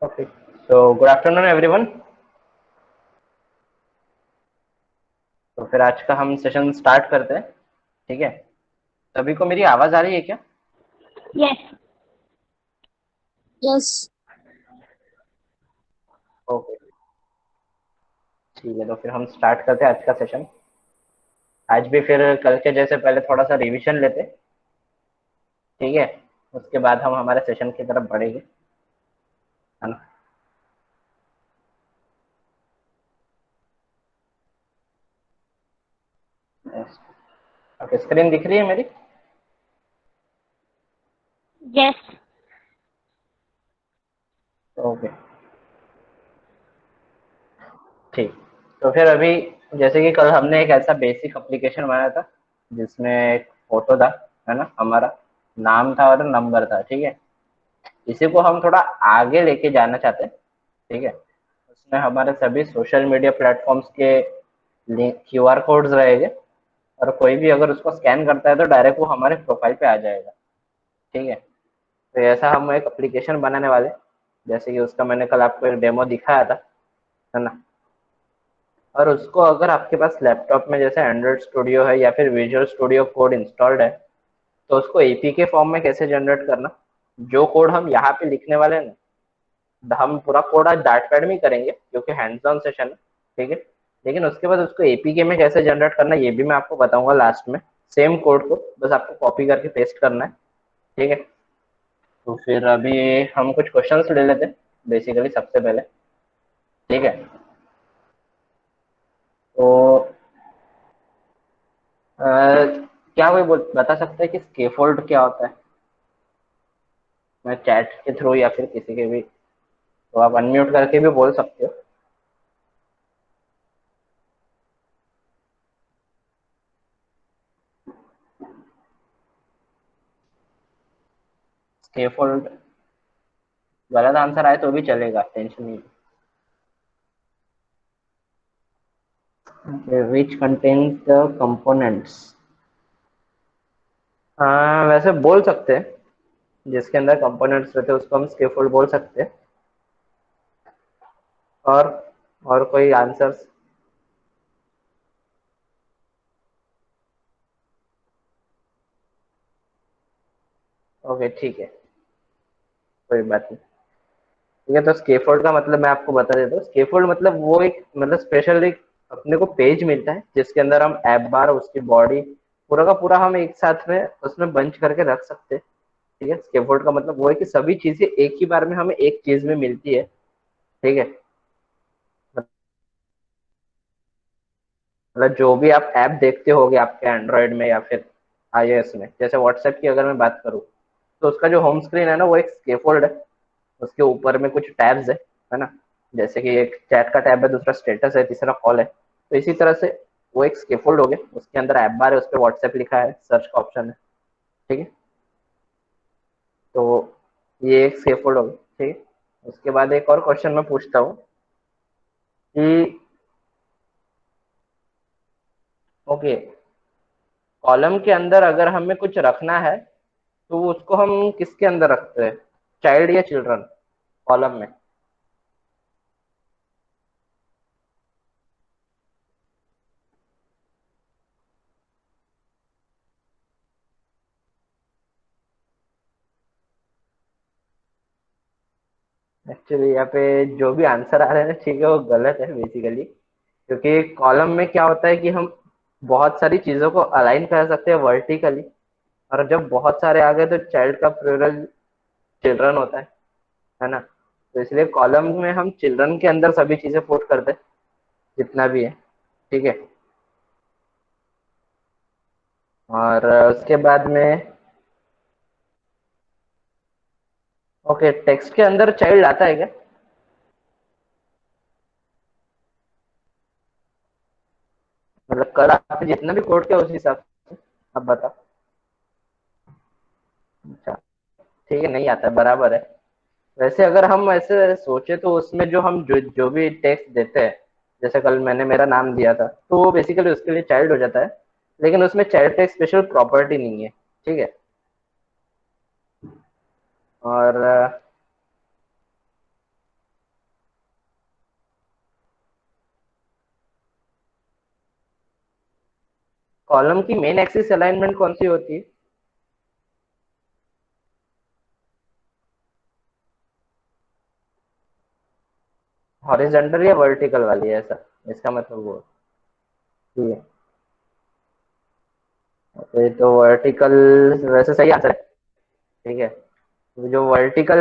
Okay, so good afternoon everyone. तो फिर आज का हम सेशन स्टार्ट करते हैं। ठीक है, सभी को मेरी आवाज आ रही है क्या? यस। यस। ओके, ठीक है, तो फिर हम स्टार्ट करते हैं आज का सेशन। आज भी फिर कल के जैसे पहले थोड़ा सा रिवीजन लेते हैं। ठीक है, उसके बाद हम हमारे सेशन की तरफ बढ़ेंगे, है ना। ओके, स्क्रीन दिख रही है मेरी? यस। ओके, ठीक। तो फिर अभी जैसे कि कल हमने एक ऐसा बेसिक एप्लीकेशन बनाया था जिसमें एक फोटो था, है ना, हमारा नाम था और नंबर था। ठीक है, इसी को हम थोड़ा आगे लेके जाना चाहते हैं। ठीक है, उसमें हमारे सभी सोशल मीडिया प्लेटफॉर्म्स के लिंक क्यूआर कोड्स रहेंगे, और कोई भी अगर उसको स्कैन करता है तो डायरेक्ट वो हमारे प्रोफाइल पे आ जाएगा। ठीक है, तो ऐसा हम एक एप्लीकेशन बनाने वाले हैं, जैसे कि उसका मैंने कल आपको एक डेमो दिखाया था, है ना। और उसको अगर आपके पास लैपटॉप में जैसे एंड्रॉइड स्टूडियो है या फिर विजुअल स्टूडियो कोड इंस्टॉल्ड है, तो उसको एपीके फॉर्म में कैसे जनरेट करना, जो कोड हम यहाँ पे लिखने वाले हैं ना, हम पूरा कोड आज डार्ट पैड में ही करेंगे क्योंकि हैंड्स ऑन सेशन है। ठीक है, लेकिन उसके बाद उसको एपीके में कैसे जनरेट करना ये भी मैं आपको बताऊंगा लास्ट में। सेम कोड को बस आपको कॉपी करके पेस्ट करना है। ठीक है, तो फिर अभी हम कुछ क्वेश्चंस ले लेते हैं बेसिकली सबसे पहले। ठीक है, तो क्या कोई बता सकता है कि स्केफोल्ड क्या होता है? मैं चैट के थ्रू या फिर किसी के भी, तो आप अनम्यूट करके भी बोल सकते हो। स्केफोल्ड गलत आंसर आए तो भी चलेगा, टेंशन नहीं। विच कंटेन्स द कंपोनेंट्स, हाँ वैसे बोल सकते हैं, जिसके अंदर कंपोनेंट्स रहते हैं उसको हम स्केफोल्ड बोल सकते हैं। और और कोई आंसर्स? ओके, ठीक है, कोई बात नहीं। ठीक है, तो स्केफोल्ड का मतलब मैं आपको बता देता हूँ। स्केफोल्ड मतलब वो एक मतलब स्पेशल एक अपने को पेज मिलता है जिसके अंदर हम ऐप बार उसकी बॉडी पूरा का पूरा हम एक साथ में उसमें बंच करके रख सकते हैं। ठीक है, स्केफोल्ड का मतलब वो है कि सभी चीजें एक ही बार में हमें एक चीज में मिलती है। ठीक है, मतलब जो भी आप ऐप देखते होगे आपके एंड्रॉयड में या फिर आईओएस में, जैसे व्हाट्सएप की अगर मैं बात करूँ, तो उसका जो होम स्क्रीन है ना वो एक स्केफोल्ड है। उसके ऊपर में कुछ टैब्स है ना, जैसे कि एक चैट का टैब है, दूसरा स्टेटस है, तीसरा कॉल है। तो इसी तरह से वो एक स्केफोल्ड हो गया, उसके अंदर ऐप बार है, उस पर व्हाट्सएप लिखा है, सर्च का ऑप्शन है। ठीक है, तो ये एक स्केफोल्ड हो गया। ठीक है, उसके बाद एक और क्वेश्चन मैं पूछता हूँ कि ओके, कॉलम के अंदर अगर हमें कुछ रखना है तो उसको हम किसके अंदर रखते हैं, चाइल्ड या चिल्ड्रन कॉलम में? एक्चुअली यहाँ पे जो भी आंसर आ रहे हैं ठीक है वो गलत है बेसिकली, क्योंकि कॉलम में क्या होता है कि हम बहुत सारी चीजों को अलाइन कर सकते हैं वर्टिकली, और जब बहुत सारे आ गए तो चाइल्ड का प्लूरल चिल्ड्रन होता है ना। तो इसलिए कॉलम में हम चिल्ड्रन के अंदर सभी चीजें पुट करते हैं जितना भी है। ठीक है, और उसके बाद में ओके, टेक्स्ट के अंदर चाइल्ड आता है क्या? मतलब कल आपने जितना भी कोड किया उस हिसाब से आप बताओ। अच्छा, ठीक है, नहीं आता है, बराबर है। वैसे अगर हम ऐसे सोचे तो उसमें जो हम जो भी टेक्स्ट देते हैं, जैसे कल मैंने मेरा नाम दिया था तो वो बेसिकली उसके लिए चाइल्ड हो जाता है, लेकिन उसमें चाइल्ड का एक स्पेशल प्रॉपर्टी नहीं है। ठीक है, और कॉलम की मेन एक्सिस अलाइनमेंट कौन सी होती है? हॉरिजॉन्टल या वर्टिकल वाली है, ऐसा इसका मतलब वो? ठीक है, तो ये तो वर्टिकल वैसे सही आंसर है। ठीक है, तो जो वर्टिकल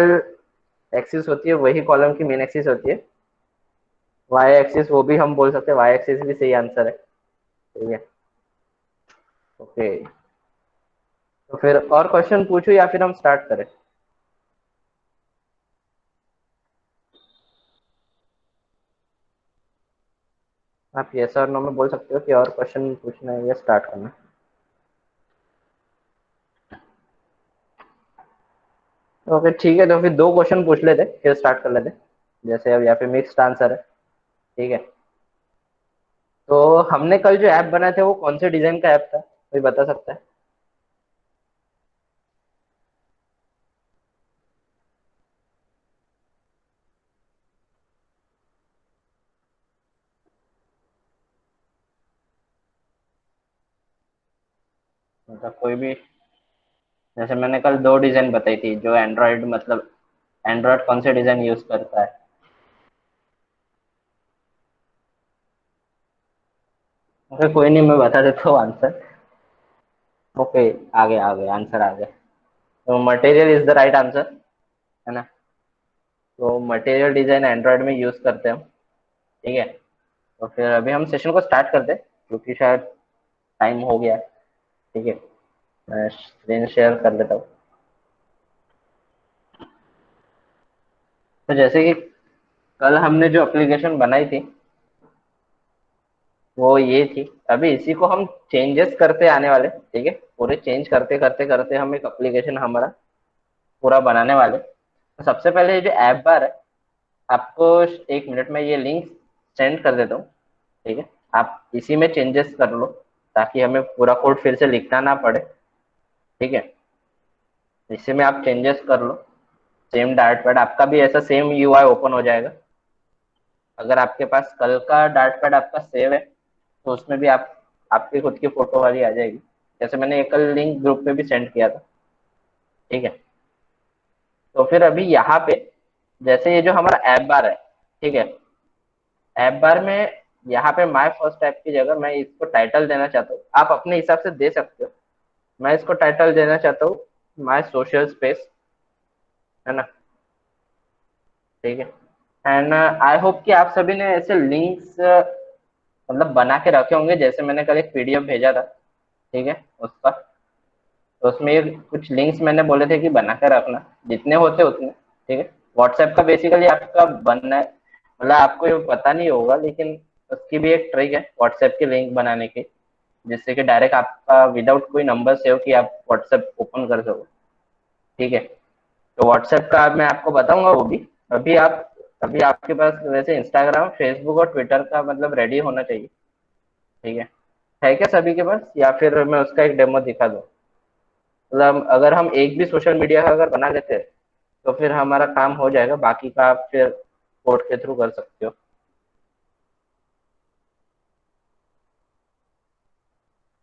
एक्सिस होती है वही कॉलम की मेन एक्सिस होती है। वाई एक्सिस वो भी हम बोल सकते हैं, वाई एक्सिस भी सही आंसर है। ठीक है, ओके। तो फिर और क्वेश्चन पूछूं या फिर हम स्टार्ट करें? आप यस और नो में बोल सकते हो कि और क्वेश्चन पूछना है या स्टार्ट करना है। ओके ठीक है, तो फिर दो क्वेश्चन पूछ लेते फिर स्टार्ट कर लेते। जैसे अब यहाँ पे मिक्स्ड आंसर है। ठीक है, तो हमने कल जो ऐप बनाए थे वो कौन से डिजाइन का ऐप था, कोई बता सकता है? मतलब कोई भी, जैसे मैंने कल दो डिजाइन बताई थी जो एंड्रॉयड, मतलब एंड्रॉयड कौन से डिजाइन यूज करता है? ओके कोई नहीं, मैं बता देता हूँ आंसर। ओके, आ गया आंसर आ गया। तो material is the right answer, है ना? तो मटेरियल डिजाइन एंड्रॉयड में यूज करते हैं हम। ठीक है, तो फिर अभी हम सेशन को स्टार्ट करते हैं क्योंकि शायद टाइम हो गया है। ठीक है, मैं स्क्रीन शेयर कर लेता हूँ। तो जैसे कि कल हमने जो एप्लीकेशन बनाई थी वो ये थी। अभी इसी को हम चेंजेस करते आने वाले, ठीक है, पूरे चेंज करते करते करते हम एक एप्लीकेशन हमारा पूरा बनाने वाले। तो सबसे पहले ये जो ऐप बार है, आपको एक मिनट में ये लिंक सेंड कर देता हूँ। ठीक है, आप इसी में चेंजेस कर लो ताकि हमें पूरा कोड फिर से लिखना ना पड़े। ठीक है, इसी में आप चेंजेस कर लो। सेम डार्ट पैड आपका भी ऐसा सेम यूआई ओपन हो जाएगा। अगर आपके पास कल का डार्ट पैड आपका सेव है तो उसमें भी आप आपकी खुद की फोटो वाली आ जाएगी, जैसे मैंने एक कल लिंक ग्रुप पे भी सेंड किया था। ठीक है, तो फिर अभी यहाँ पे जैसे ये जो हमारा ऐप बार है, ठीक है, ऐप बार में यहाँ पे माय फर्स्ट ऐप की जगह मैं इसको टाइटल देना चाहता हूँ, आप अपने हिसाब से दे सकते हो। मैं इसको टाइटल देना चाहता हूँ माय सोशल स्पेस, है ना? ठीक है, एंड आई होप कि आप सभी ने ऐसे लिंक्स मतलब बना के रखे होंगे, जैसे मैंने कल एक पीडीएफ भेजा था। ठीक है, उसका तो उसमें ये कुछ लिंक्स मैंने बोले थे कि बना के रखना, जितने होते उतने। ठीक है, व्हाट्सएप का बेसिकली आपका बनना है, मतलब आपको ये पता नहीं होगा लेकिन उसकी भी एक ट्रिक है व्हाट्सएप की लिंक बनाने की, जिससे कि डायरेक्ट आपका विदाउट कोई नंबर सेव कि आप व्हाट्सएप ओपन कर सको। ठीक है, तो व्हाट्सएप का मैं आपको बताऊंगा वो भी। अभी आप अभी आपके पास वैसे इंस्टाग्राम, फेसबुक और ट्विटर का मतलब रेडी होना चाहिए। ठीक है क्या सभी के पास, या फिर मैं उसका एक डेमो दिखा दूँ? मतलब अगर हम एक भी सोशल मीडिया का अगर बना लेते हैं तो फिर हमारा काम हो जाएगा, बाकी का आप फिर कोड के थ्रू कर सकते हो।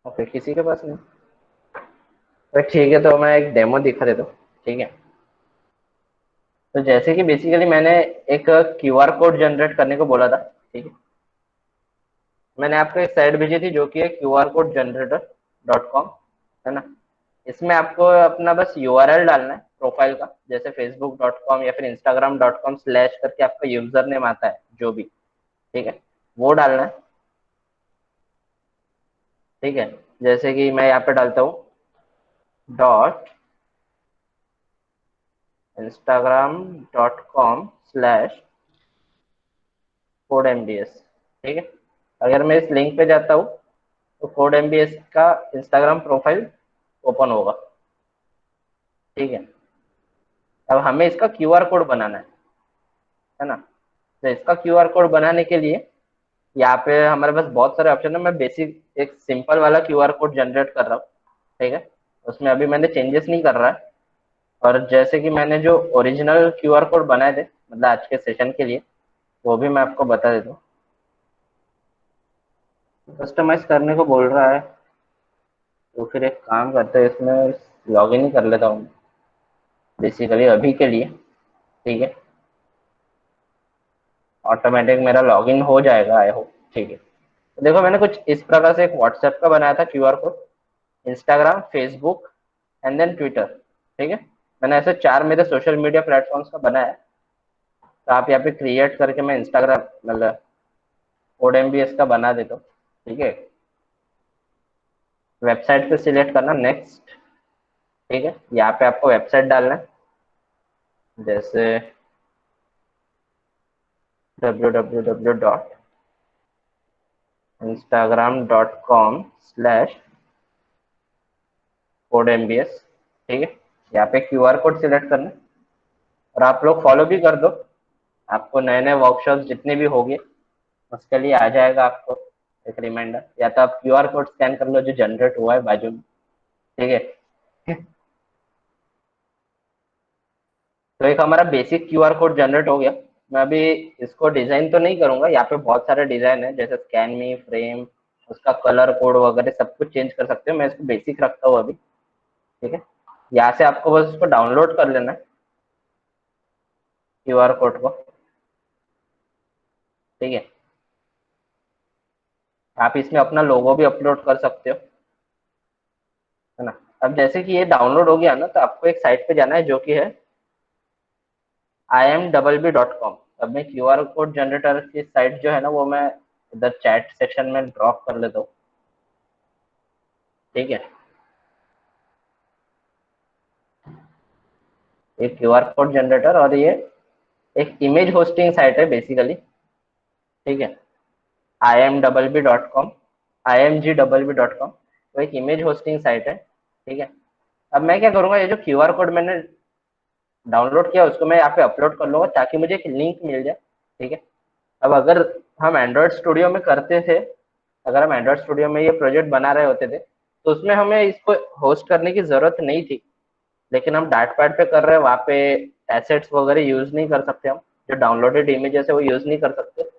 ओके, किसी के पास नहीं? तो ठीक है, तो मैं एक डेमो दिखा देता हूँ। ठीक है, तो जैसे कि बेसिकली मैंने एक क्यूआर कोड जनरेट करने को बोला था। ठीक है, मैंने आपको एक साइट भेजी थी जो कि है qrcodegenerator.com, है ना? इसमें आपको अपना बस यूआरएल डालना है प्रोफाइल का, जैसे facebook.com या फिर instagram.com स्लैश करके आपका यूजर नेम आता है जो भी। ठीक है, वो डालना है। ठीक है, जैसे कि मैं यहाँ पे डालता हूँ डॉट instagram.com स्लैश codeMDS। ठीक है, अगर मैं इस लिंक पे जाता हूँ तो codeMDS का इंस्टाग्राम प्रोफाइल ओपन होगा। ठीक है, अब हमें इसका क्यूआर कोड बनाना है ना? तो इसका क्यूआर कोड बनाने के लिए यहाँ पे हमारे पास बहुत सारे ऑप्शन है। मैं बेसिक एक सिंपल वाला क्यूआर कोड जनरेट कर रहा हूँ। ठीक है, उसमें अभी मैंने चेंजेस नहीं कर रहा है। और जैसे कि मैंने जो ओरिजिनल क्यूआर कोड बनाए थे मतलब आज के सेशन के लिए, वो भी मैं आपको बता देता हूँ। कस्टमाइज करने को बोल रहा है, तो फिर एक काम करते हैं, इसमें लॉग इन कर लेता हूँ बेसिकली अभी के लिए। ठीक है, ऑटोमेटिक मेरा लॉगिन हो जाएगा आई होप। ठीक है, तो देखो मैंने कुछ इस प्रकार से एक व्हाट्सएप का बनाया था QR code, Instagram, Facebook and then Twitter. ठीक है, मैंने ऐसे 4 मेरे सोशल मीडिया प्लेटफॉर्म्स का बनाया है। तो आप यहाँ पे क्रिएट करके मैं इंस्टाग्राम मतलब कोड एमबीएस का बना देता हूँ। ठीक है, वेबसाइट पे सिलेक्ट करना, नेक्स्ट। ठीक है, यहाँ पे आपको वेबसाइट डालना है, जैसे www.instagram.com/codeMBS। ठीक है, यहाँ पे क्यूआर कोड सिलेक्ट करना है और आप लोग फॉलो भी कर दो। आपको नए नए वर्कशॉप जितने भी होंगे उसके लिए आ जाएगा आपको एक रिमाइंडर, या तो आप क्यूआर कोड स्कैन कर लो जो जनरेट हुआ है बाजू में। ठीक है, तो एक हमारा बेसिक क्यूआर कोड जनरेट हो गया। मैं अभी इसको डिजाइन तो नहीं करूंगा, यहाँ पे बहुत सारे डिजाइन है जैसे स्कैन मी, फ्रेम, उसका कलर कोड वगैरह सब कुछ चेंज कर सकते हो। मैं इसको बेसिक रखता हूँ अभी। ठीक है, यहाँ से आपको बस इसको डाउनलोड कर लेना है क्यूआर कोड को। ठीक है, आप इसमें अपना लोगो भी अपलोड कर सकते हो, है ना। अब जैसे कि ये डाउनलोड हो गया ना, तो आपको एक साइट पे जाना है जो कि है imwb.com। अब मैं क्यूआर कोड जनरेटर की साइट जो है ना, वो मैं इधर चैट सेक्शन में ड्रॉप कर लेता हूँ। ठीक है, एक क्यूआर कोड जनरेटर और ये एक इमेज होस्टिंग साइट है बेसिकली। ठीक है, imwb.com, imgwb.com, तो एक इमेज होस्टिंग साइट है। ठीक है, अब मैं क्या करूंगा, ये जो क्यूआर कोड मैंने डाउनलोड किया उसको मैं यहाँ पे अपलोड कर लूंगा ताकि मुझे एक लिंक मिल जाए। ठीक है, अब अगर हम एंड्रॉयड स्टूडियो में करते थे, अगर हम एंड्रॉयड स्टूडियो में ये प्रोजेक्ट बना रहे होते थे तो उसमें हमें इसको होस्ट करने की जरूरत नहीं थी। लेकिन हम डार्ट पैड पे कर रहे हैं, वहाँ पे एसेट्स वगैरह यूज नहीं कर सकते, हम जो डाउनलोडेड इमेजेस है वो यूज नहीं कर सकते।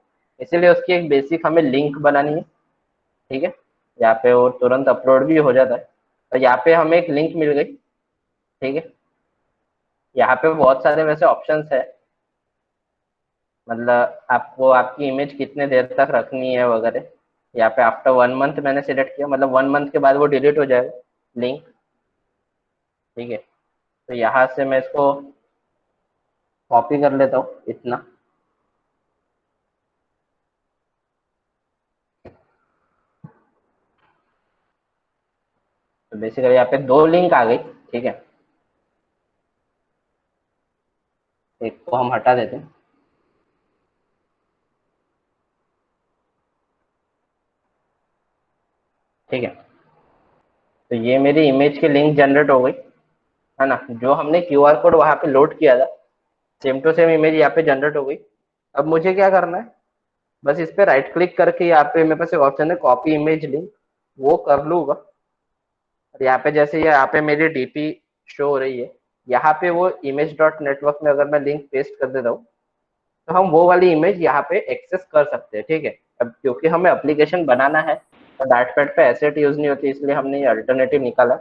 इसीलिए उसकी एक बेसिक हमें लिंक बनानी है। ठीक है, यहाँ पे वो तुरंत अपलोड भी हो जाता है। और यहाँ पे हमें एक लिंक मिल गई। ठीक है, यहाँ पे बहुत सारे वैसे ऑप्शंस है, मतलब आपको आपकी इमेज कितने देर तक रखनी है वगैरह। यहाँ पे आफ्टर 1 मंथ मैंने सिलेक्ट किया, मतलब 1 मंथ के बाद वो डिलीट हो जाएगा लिंक। ठीक है, तो यहाँ से मैं इसको कॉपी कर लेता हूँ इतना। तो बेसिकली यहाँ पे 2 लिंक आ गई। ठीक है, एक को हम हटा देते हैं। ठीक है, तो ये मेरी इमेज की लिंक जनरेट हो गई, है ना। जो हमने क्यूआर कोड वहां पे लोड किया था, सेम टू सेम इमेज यहाँ पे जनरेट हो गई। अब मुझे क्या करना है, बस इस पे राइट क्लिक करके यहाँ पे मेरे पास एक ऑप्शन है कॉपी इमेज लिंक, वो कर लूंगा। और यहाँ पे जैसे ये यहाँ पे मेरी डीपी शो हो रही है, यहाँ पे वो इमेज डॉट नेटवर्क में अगर मैं लिंक पेस्ट कर देता हूँ तो हम वो वाली इमेज यहाँ पे एक्सेस कर सकते हैं। ठीक है, अब क्योंकि हमें एप्लीकेशन बनाना है और डार्ट पैड पे एसेट यूज नहीं होती, इसलिए हमने ये अल्टरनेटिव निकाला।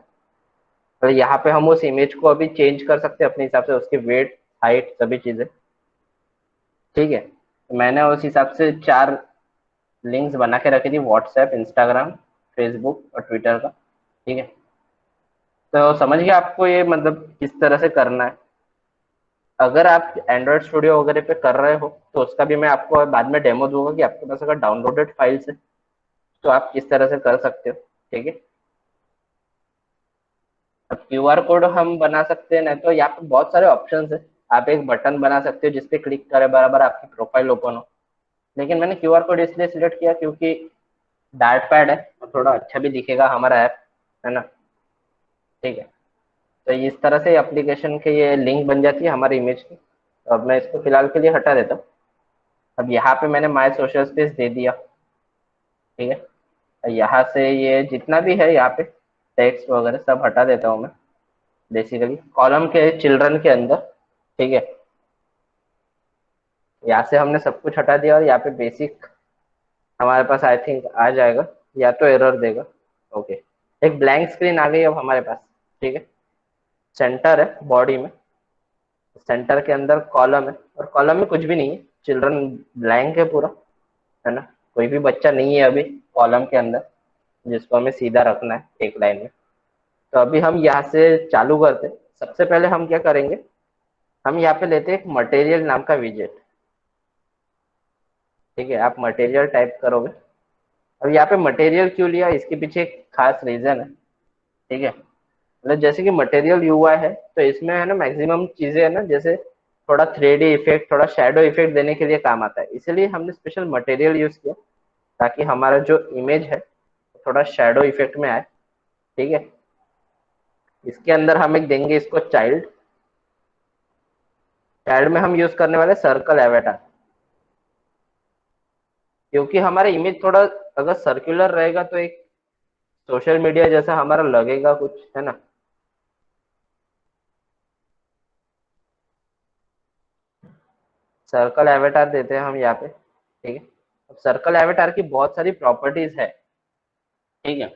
तो यहाँ पे हम उस इमेज को अभी चेंज कर सकते हैं अपने हिसाब से, उसकी वेट, हाइट, सभी चीजें। ठीक है, तो मैंने उस हिसाब से 4 लिंक्स बना के रखी थी, व्हाट्सएप, इंस्टाग्राम, फेसबुक और ट्विटर का। ठीक है, तो समझ गए आपको ये मतलब किस तरह से करना है। अगर आप एंड्रॉयड स्टूडियो वगैरह पे कर रहे हो तो उसका भी मैं आपको बाद में डेमो दूंगा कि आपके पास अगर डाउनलोडेड फाइल्स है तो आप किस तरह से कर सकते हो। ठीक है, अब क्यूआर कोड हम बना सकते हैं, नहीं तो यहाँ पे बहुत सारे ऑप्शंस है। आप एक बटन बना सकते हो जिसपे क्लिक करे बराबर आपकी प्रोफाइल ओपन हो। लेकिन मैंने क्यूआर कोड इसलिए सिलेक्ट किया क्योंकि डार्ट पैड है और थोड़ा अच्छा भी दिखेगा हमारा ऐप, है ना। ठीक है, तो इस तरह से एप्लीकेशन के ये लिंक बन जाती है हमारी इमेज की। तो अब मैं इसको फिलहाल के लिए हटा देता हूँ। अब यहाँ पे मैंने माई सोशल स्पेस दे दिया। ठीक है, यहाँ से ये जितना भी है यहाँ पे टेक्स्ट वगैरह सब हटा देता हूँ मैं बेसिकली कॉलम के चिल्ड्रन के अंदर। ठीक है, यहाँ से हमने सब कुछ हटा दिया और यहाँ पे बेसिक हमारे पास आई थिंक आ जाएगा, या तो एरर देगा। ओके, एक ब्लैंक स्क्रीन आ गई अब हमारे पास, ठीक है। सेंटर है बॉडी में, सेंटर के अंदर कॉलम है, और कॉलम में कुछ भी नहीं है, चिल्ड्रन ब्लैंक है पूरा, है ना। कोई भी बच्चा नहीं है अभी कॉलम के अंदर, जिसको हमें सीधा रखना है एक लाइन में। तो अभी हम यहाँ से चालू करते हैं। सबसे पहले हम क्या करेंगे, हम यहाँ पे लेते हैं एक मटेरियल नाम का विजेट, ठीक है। आप मटेरियल टाइप करोगे। अब यहाँ पे मटेरियल क्यों लिया, इसके पीछे एक खास रीजन है, ठीक है। मतलब जैसे कि मटेरियल यूआई है, तो इसमें है ना मैक्सिमम चीजें है ना, जैसे थोड़ा 3D इफेक्ट, थोड़ा शेडो इफेक्ट देने के लिए काम आता है, इसलिए हमने स्पेशल मटेरियल यूज किया, ताकि हमारा जो इमेज है थोड़ा शेडो इफेक्ट में आए, ठीक है। इसके अंदर हम एक देंगे इसको चाइल्ड। चाइल्ड में हम यूज करने वाले सर्कल एवेटार, क्योंकि हमारा इमेज थोड़ा अगर सर्कुलर रहेगा तो एक सोशल मीडिया जैसा हमारा लगेगा कुछ, है ना। सर्कल एवेटार देते हैं हम यहाँ पे, ठीक है। अब सर्कल एवेटार की बहुत सारी प्रॉपर्टीज है, ठीक है।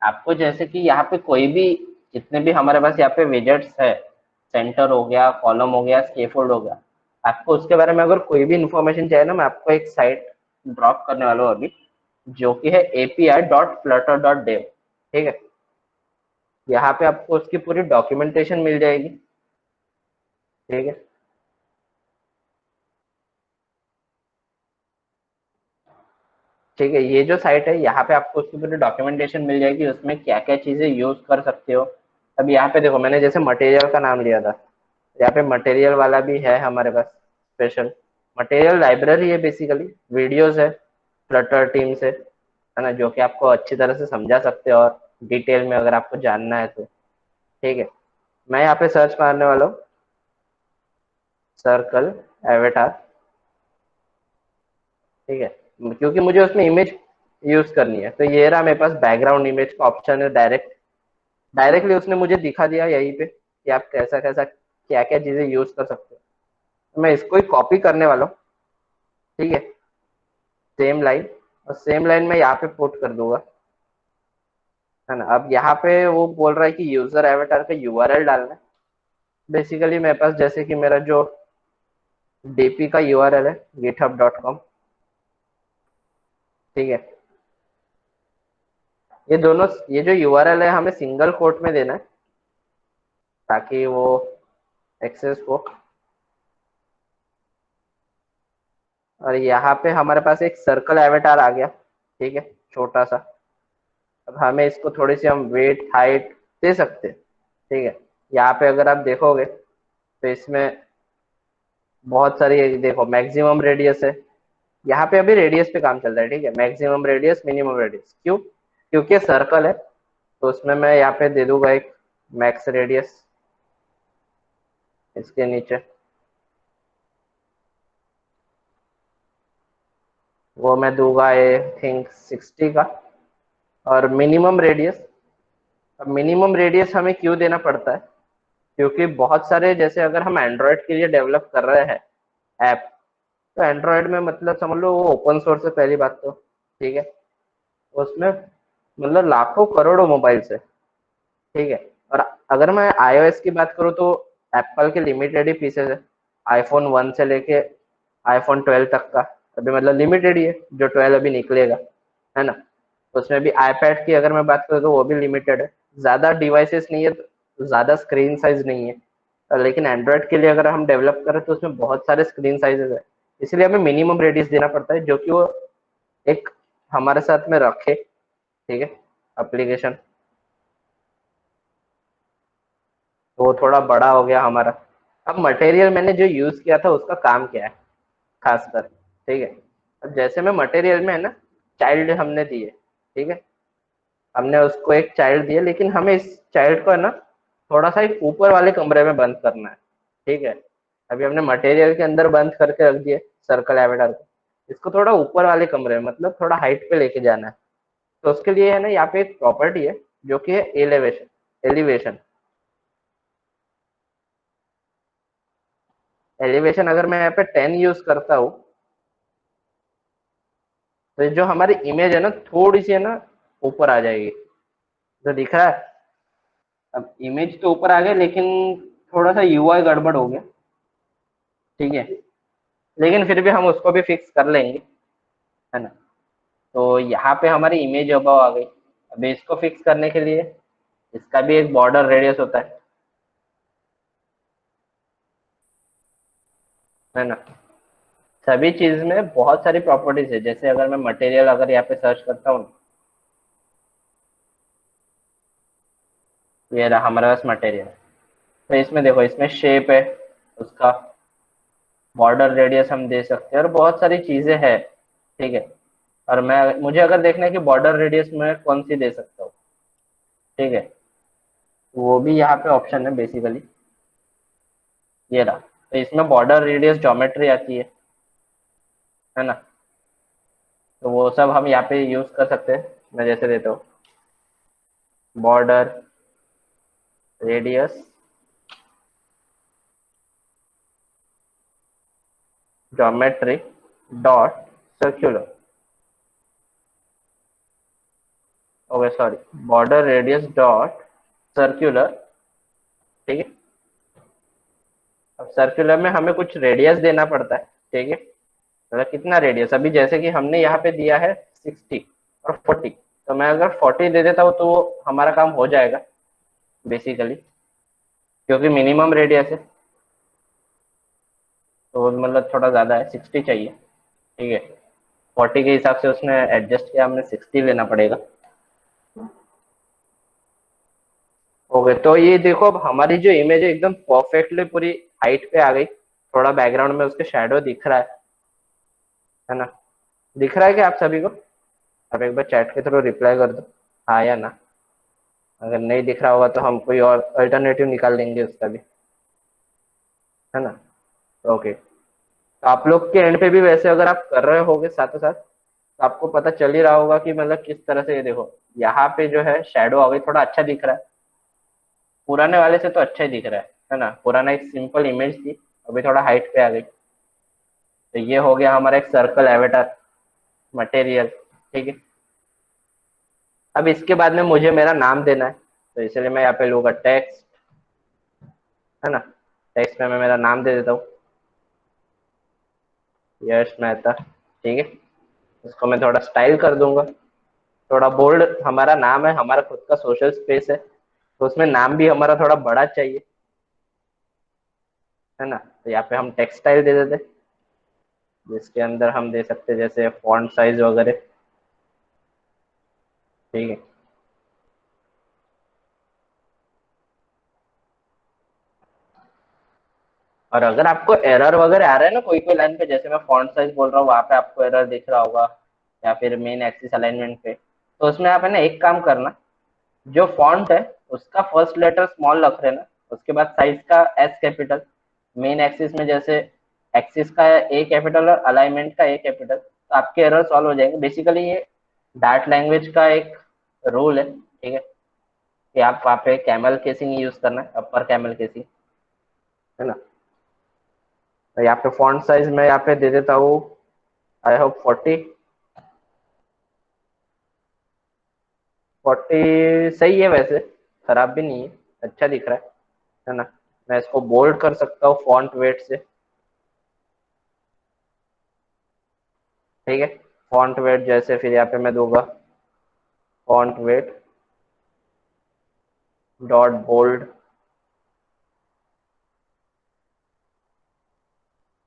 आपको जैसे कि यहाँ पे कोई भी, जितने भी हमारे पास यहाँ पे विजेट्स है, सेंटर हो गया, कॉलम हो गया, स्केफोल्ड हो गया, आपको उसके बारे में अगर कोई भी इंफॉर्मेशन चाहिए ना, मैं आपको एक साइट ड्रॉप करने वाला हूँ अभी, जो कि है api.flutter.dev, ठीक है। यहाँ पे आपको उसकी पूरी डॉक्यूमेंटेशन मिल जाएगी, ठीक है। ठीक है, ये जो साइट है यहाँ पे आपको उसकी पूरी डॉक्यूमेंटेशन मिल जाएगी, उसमें क्या क्या चीजें यूज कर सकते हो। अब यहाँ पे देखो, मैंने जैसे मटेरियल का नाम लिया था, यहाँ पे मटेरियल वाला भी है हमारे पास स्पेशल। मटेरियल लाइब्रेरी है बेसिकली, वीडियोस है फ्लटर टीम से, है ना, जो कि आपको अच्छी तरह से समझा सकते हो और डिटेल में अगर आपको जानना है तो, ठीक है। मैं यहाँ पे सर्च मारने वाला हूँ सर्कल एवेटार, ठीक है, क्योंकि मुझे उसमें इमेज यूज करनी है। तो ये रहा मेरे पास बैकग्राउंड इमेज का ऑप्शन है, डायरेक्टली उसने मुझे दिखा दिया यहीं पे कि आप कैसा कैसा क्या क्या चीजें यूज कर सकते हो। तो मैं इसको ही कॉपी करने वाला हूँ, ठीक है, सेम लाइन, और सेम लाइन में यहाँ पे पुट कर दूंगा, है ना। अब यहाँ पे वो बोल रहा है कि यूजर एवेटार का यूआरएल डालना है। बेसिकली मेरे पास जैसे कि मेरा जो डीपी का यूआरएल है github.com, ठीक है। ये दोनों, ये जो यूआरएल है हमें सिंगल कोट में देना है, ताकि वो एक्सेस हो। और यहाँ पे हमारे पास एक सर्कल एवेटार आ गया, ठीक है, छोटा सा। अब हमें इसको थोड़ी सी हम वेट हाइट दे सकते हैं, ठीक है। यहाँ पे अगर आप देखोगे तो इसमें बहुत सारी, देखो मैक्सिमम रेडियस है, यहाँ पे अभी रेडियस पे काम चल रहा है, ठीक है। मैक्सिमम रेडियस, मिनिमम रेडियस, क्यों, क्योंकि सर्कल है, तो उसमें मैं यहाँ पे दे दूंगा एक मैक्स रेडियस इसके नीचे, वो मैं दूंगा आई थिंक 60 का। और मिनिमम रेडियस, अब मिनिमम रेडियस हमें क्यों देना पड़ता है, क्योंकि बहुत सारे, जैसे अगर हम एंड्रॉयड के लिए डेवलप कर रहे हैं ऐप, तो एंड्रॉयड में मतलब समझ लो वो ओपन सोर्स है पहली बात तो, ठीक है। उसमें मतलब लाखों करोड़ों मोबाइल्स है, ठीक है। और अगर मैं iOS की बात करूँ तो एप्पल के लिमिटेड ही पीसेस है, आईफोन 1 से लेके आईफोन 12 तक का अभी मतलब लिमिटेड ही है, जो 12 अभी निकलेगा, है ना। उसमें भी आईपैड की अगर मैं बात करूँ तो वो भी लिमिटेड है, ज्यादा डिवाइसेस नहीं है, तो ज्यादा स्क्रीन साइज नहीं है। लेकिन एंड्रॉयड के लिए अगर हम डेवलप करें तो उसमें बहुत सारे स्क्रीन साइजेस है, इसलिए हमें मिनिमम रेडियस देना पड़ता है, जो कि वो एक हमारे साथ में रखे, ठीक है, एप्लीकेशन। तो वो थोड़ा बड़ा हो गया हमारा। अब मटेरियल मैंने जो यूज किया था उसका काम क्या है खासकर, ठीक है। अब जैसे में मटेरियल में है ना, चाइल्ड हमने दिए, ठीक है, हमने उसको एक चाइल्ड दिया, लेकिन हमें इस चाइल्ड को है ना थोड़ा सा एक ऊपर वाले कमरे में बंद करना है, ठीक है। अभी हमने मटेरियल के अंदर बंद करके रख दिए सर्कल एवेटार को, इसको थोड़ा ऊपर वाले कमरे में, मतलब थोड़ा हाइट पे लेके जाना है। तो उसके लिए है ना यहाँ पे एक प्रॉपर्टी है, जो कि है एलिवेशन। एलिवेशन अगर मैं यहाँ पे 10 यूज करता हूँ, तो जो हमारी इमेज है ना थोड़ी सी है ना ऊपर आ जाएगी, तो दिख रहा है। अब इमेज तो ऊपर आ गया, लेकिन थोड़ा सा यूआई गड़बड़ हो गया, ठीक है, लेकिन फिर भी हम उसको भी फिक्स कर लेंगे, है ना। तो यहाँ पे हमारी इमेज अबव आ गई। अभी इसको फिक्स करने के लिए इसका भी एक बॉर्डर रेडियस होता है ना। सभी चीज में बहुत सारी प्रॉपर्टीज है। जैसे अगर मैं मटेरियल अगर यहाँ पे सर्च करता हूँ, ये रहा हमारे पास मटेरियल। तो इसमें देखो, इसमें शेप है उसका, बॉर्डर रेडियस हम दे सकते हैं, और बहुत सारी चीजें हैं, ठीक है। और मुझे अगर देखना है कि बॉर्डर रेडियस में कौन सी दे सकता हूँ, ठीक है, वो भी यहाँ पे ऑप्शन है बेसिकली, ये रहा। तो इसमें बॉर्डर रेडियस ज्योमेट्री आती है ना। तो वो सब हम यहाँ पे यूज कर सकते हैं। मैं जैसे देता हूँ border radius geometry dot circular, okay sorry, border radius dot circular, ठीक है। अब सर्कुलर में हमें कुछ रेडियस देना पड़ता है, ठीक है। मतलब कितना रेडियस, अभी जैसे कि हमने यहाँ पे दिया है 60 और 40, तो मैं अगर 40 दे देता हूँ तो हमारा काम हो जाएगा बेसिकली, क्योंकि मिनिमम रेडियस है। तो मतलब थोड़ा ज़्यादा है, 60 चाहिए, ठीक है। 40 के हिसाब से उसने एडजस्ट किया, हमें 60 लेना पड़ेगा। ओके, तो ये देखो, अब हमारी जो इमेज है एकदम परफेक्टली पूरी हाइट पे आ गई। थोड़ा बैकग्राउंड में उसके शैडो दिख रहा है ना। दिख रहा है क्या आप सभी को? आप एक बार चैट के थ्रू रिप्लाई कर दो, हाँ या ना। अगर नहीं दिख रहा होगा तो हम कोई और अल्टरनेटिव निकाल लेंगे उसका भी, है ना। ओके, तो आप लोग के एंड पे भी वैसे अगर आप कर रहे होगे साथों साथ, तो आपको पता चल ही रहा होगा कि मतलब किस तरह से। ये देखो, यहाँ पे जो है शेडो अभी थोड़ा अच्छा दिख रहा है, पुराने वाले से तो अच्छा ही दिख रहा है ना। पुराना एक सिंपल इमेज थी, अभी थोड़ा हाइट पे आ गई। तो ये हो गया हमारा एक सर्कल एवेटर मटेरियल, ठीक है। अब इसके बाद में मुझे मेरा नाम देना है, तो इसलिए मैं यहाँ पे लूंगा टेक्स्ट, है ना। टेक्स्ट में मैं मेरा नाम दे देता हूँ, यश मेहता, ठीक है। इसको मैं थोड़ा स्टाइल कर दूंगा, थोड़ा बोल्ड। हमारा नाम है, हमारा खुद का सोशल स्पेस है, तो उसमें नाम भी हमारा थोड़ा बड़ा चाहिए, है ना। तो यहाँ पे हम टेक्स्ट स्टाइल दे देते, जिसके अंदर हम दे सकते हैं जैसे फॉन्ट साइज वगैरह, ठीक है। और अगर आपको एरर वगैरह आ रहा है ना कोई कोई लाइन पे, जैसे मैं फॉन्ट साइज बोल रहा हूँ, वहां पे आपको एरर दिख रहा होगा, या फिर मेन एक्सिस अलाइनमेंट पे, तो उसमें आप है ना एक काम करना, जो फॉन्ट है उसका फर्स्ट लेटर स्मॉल रख लेना, उसके बाद साइज का एस कैपिटल, मेन एक्सिस में जैसे एक्सिस का ए कैपिटल और अलाइनमेंट का ए कैपिटल, तो आपके एरर सॉल्व हो जाएंगे। बेसिकली ये डार्ट लैंग्वेज का एक रूल है, ठीक है, कि आप वहाँ पे कैमल केसिंग यूज करना है, अपर कैमल केसिंग, है ना। तो यहाँ पे फॉन्ट साइज मैं यहाँ पे दे देता हूँ, आई होप 40। 40 सही है वैसे, खराब भी नहीं है, अच्छा दिख रहा है ना। मैं इसको बोल्ड कर सकता हूँ फॉन्ट वेट से, ठीक है। फॉन्ट वेट जैसे फिर यहाँ पे मैं दूंगा फॉन्ट वेट डॉट बोल्ड।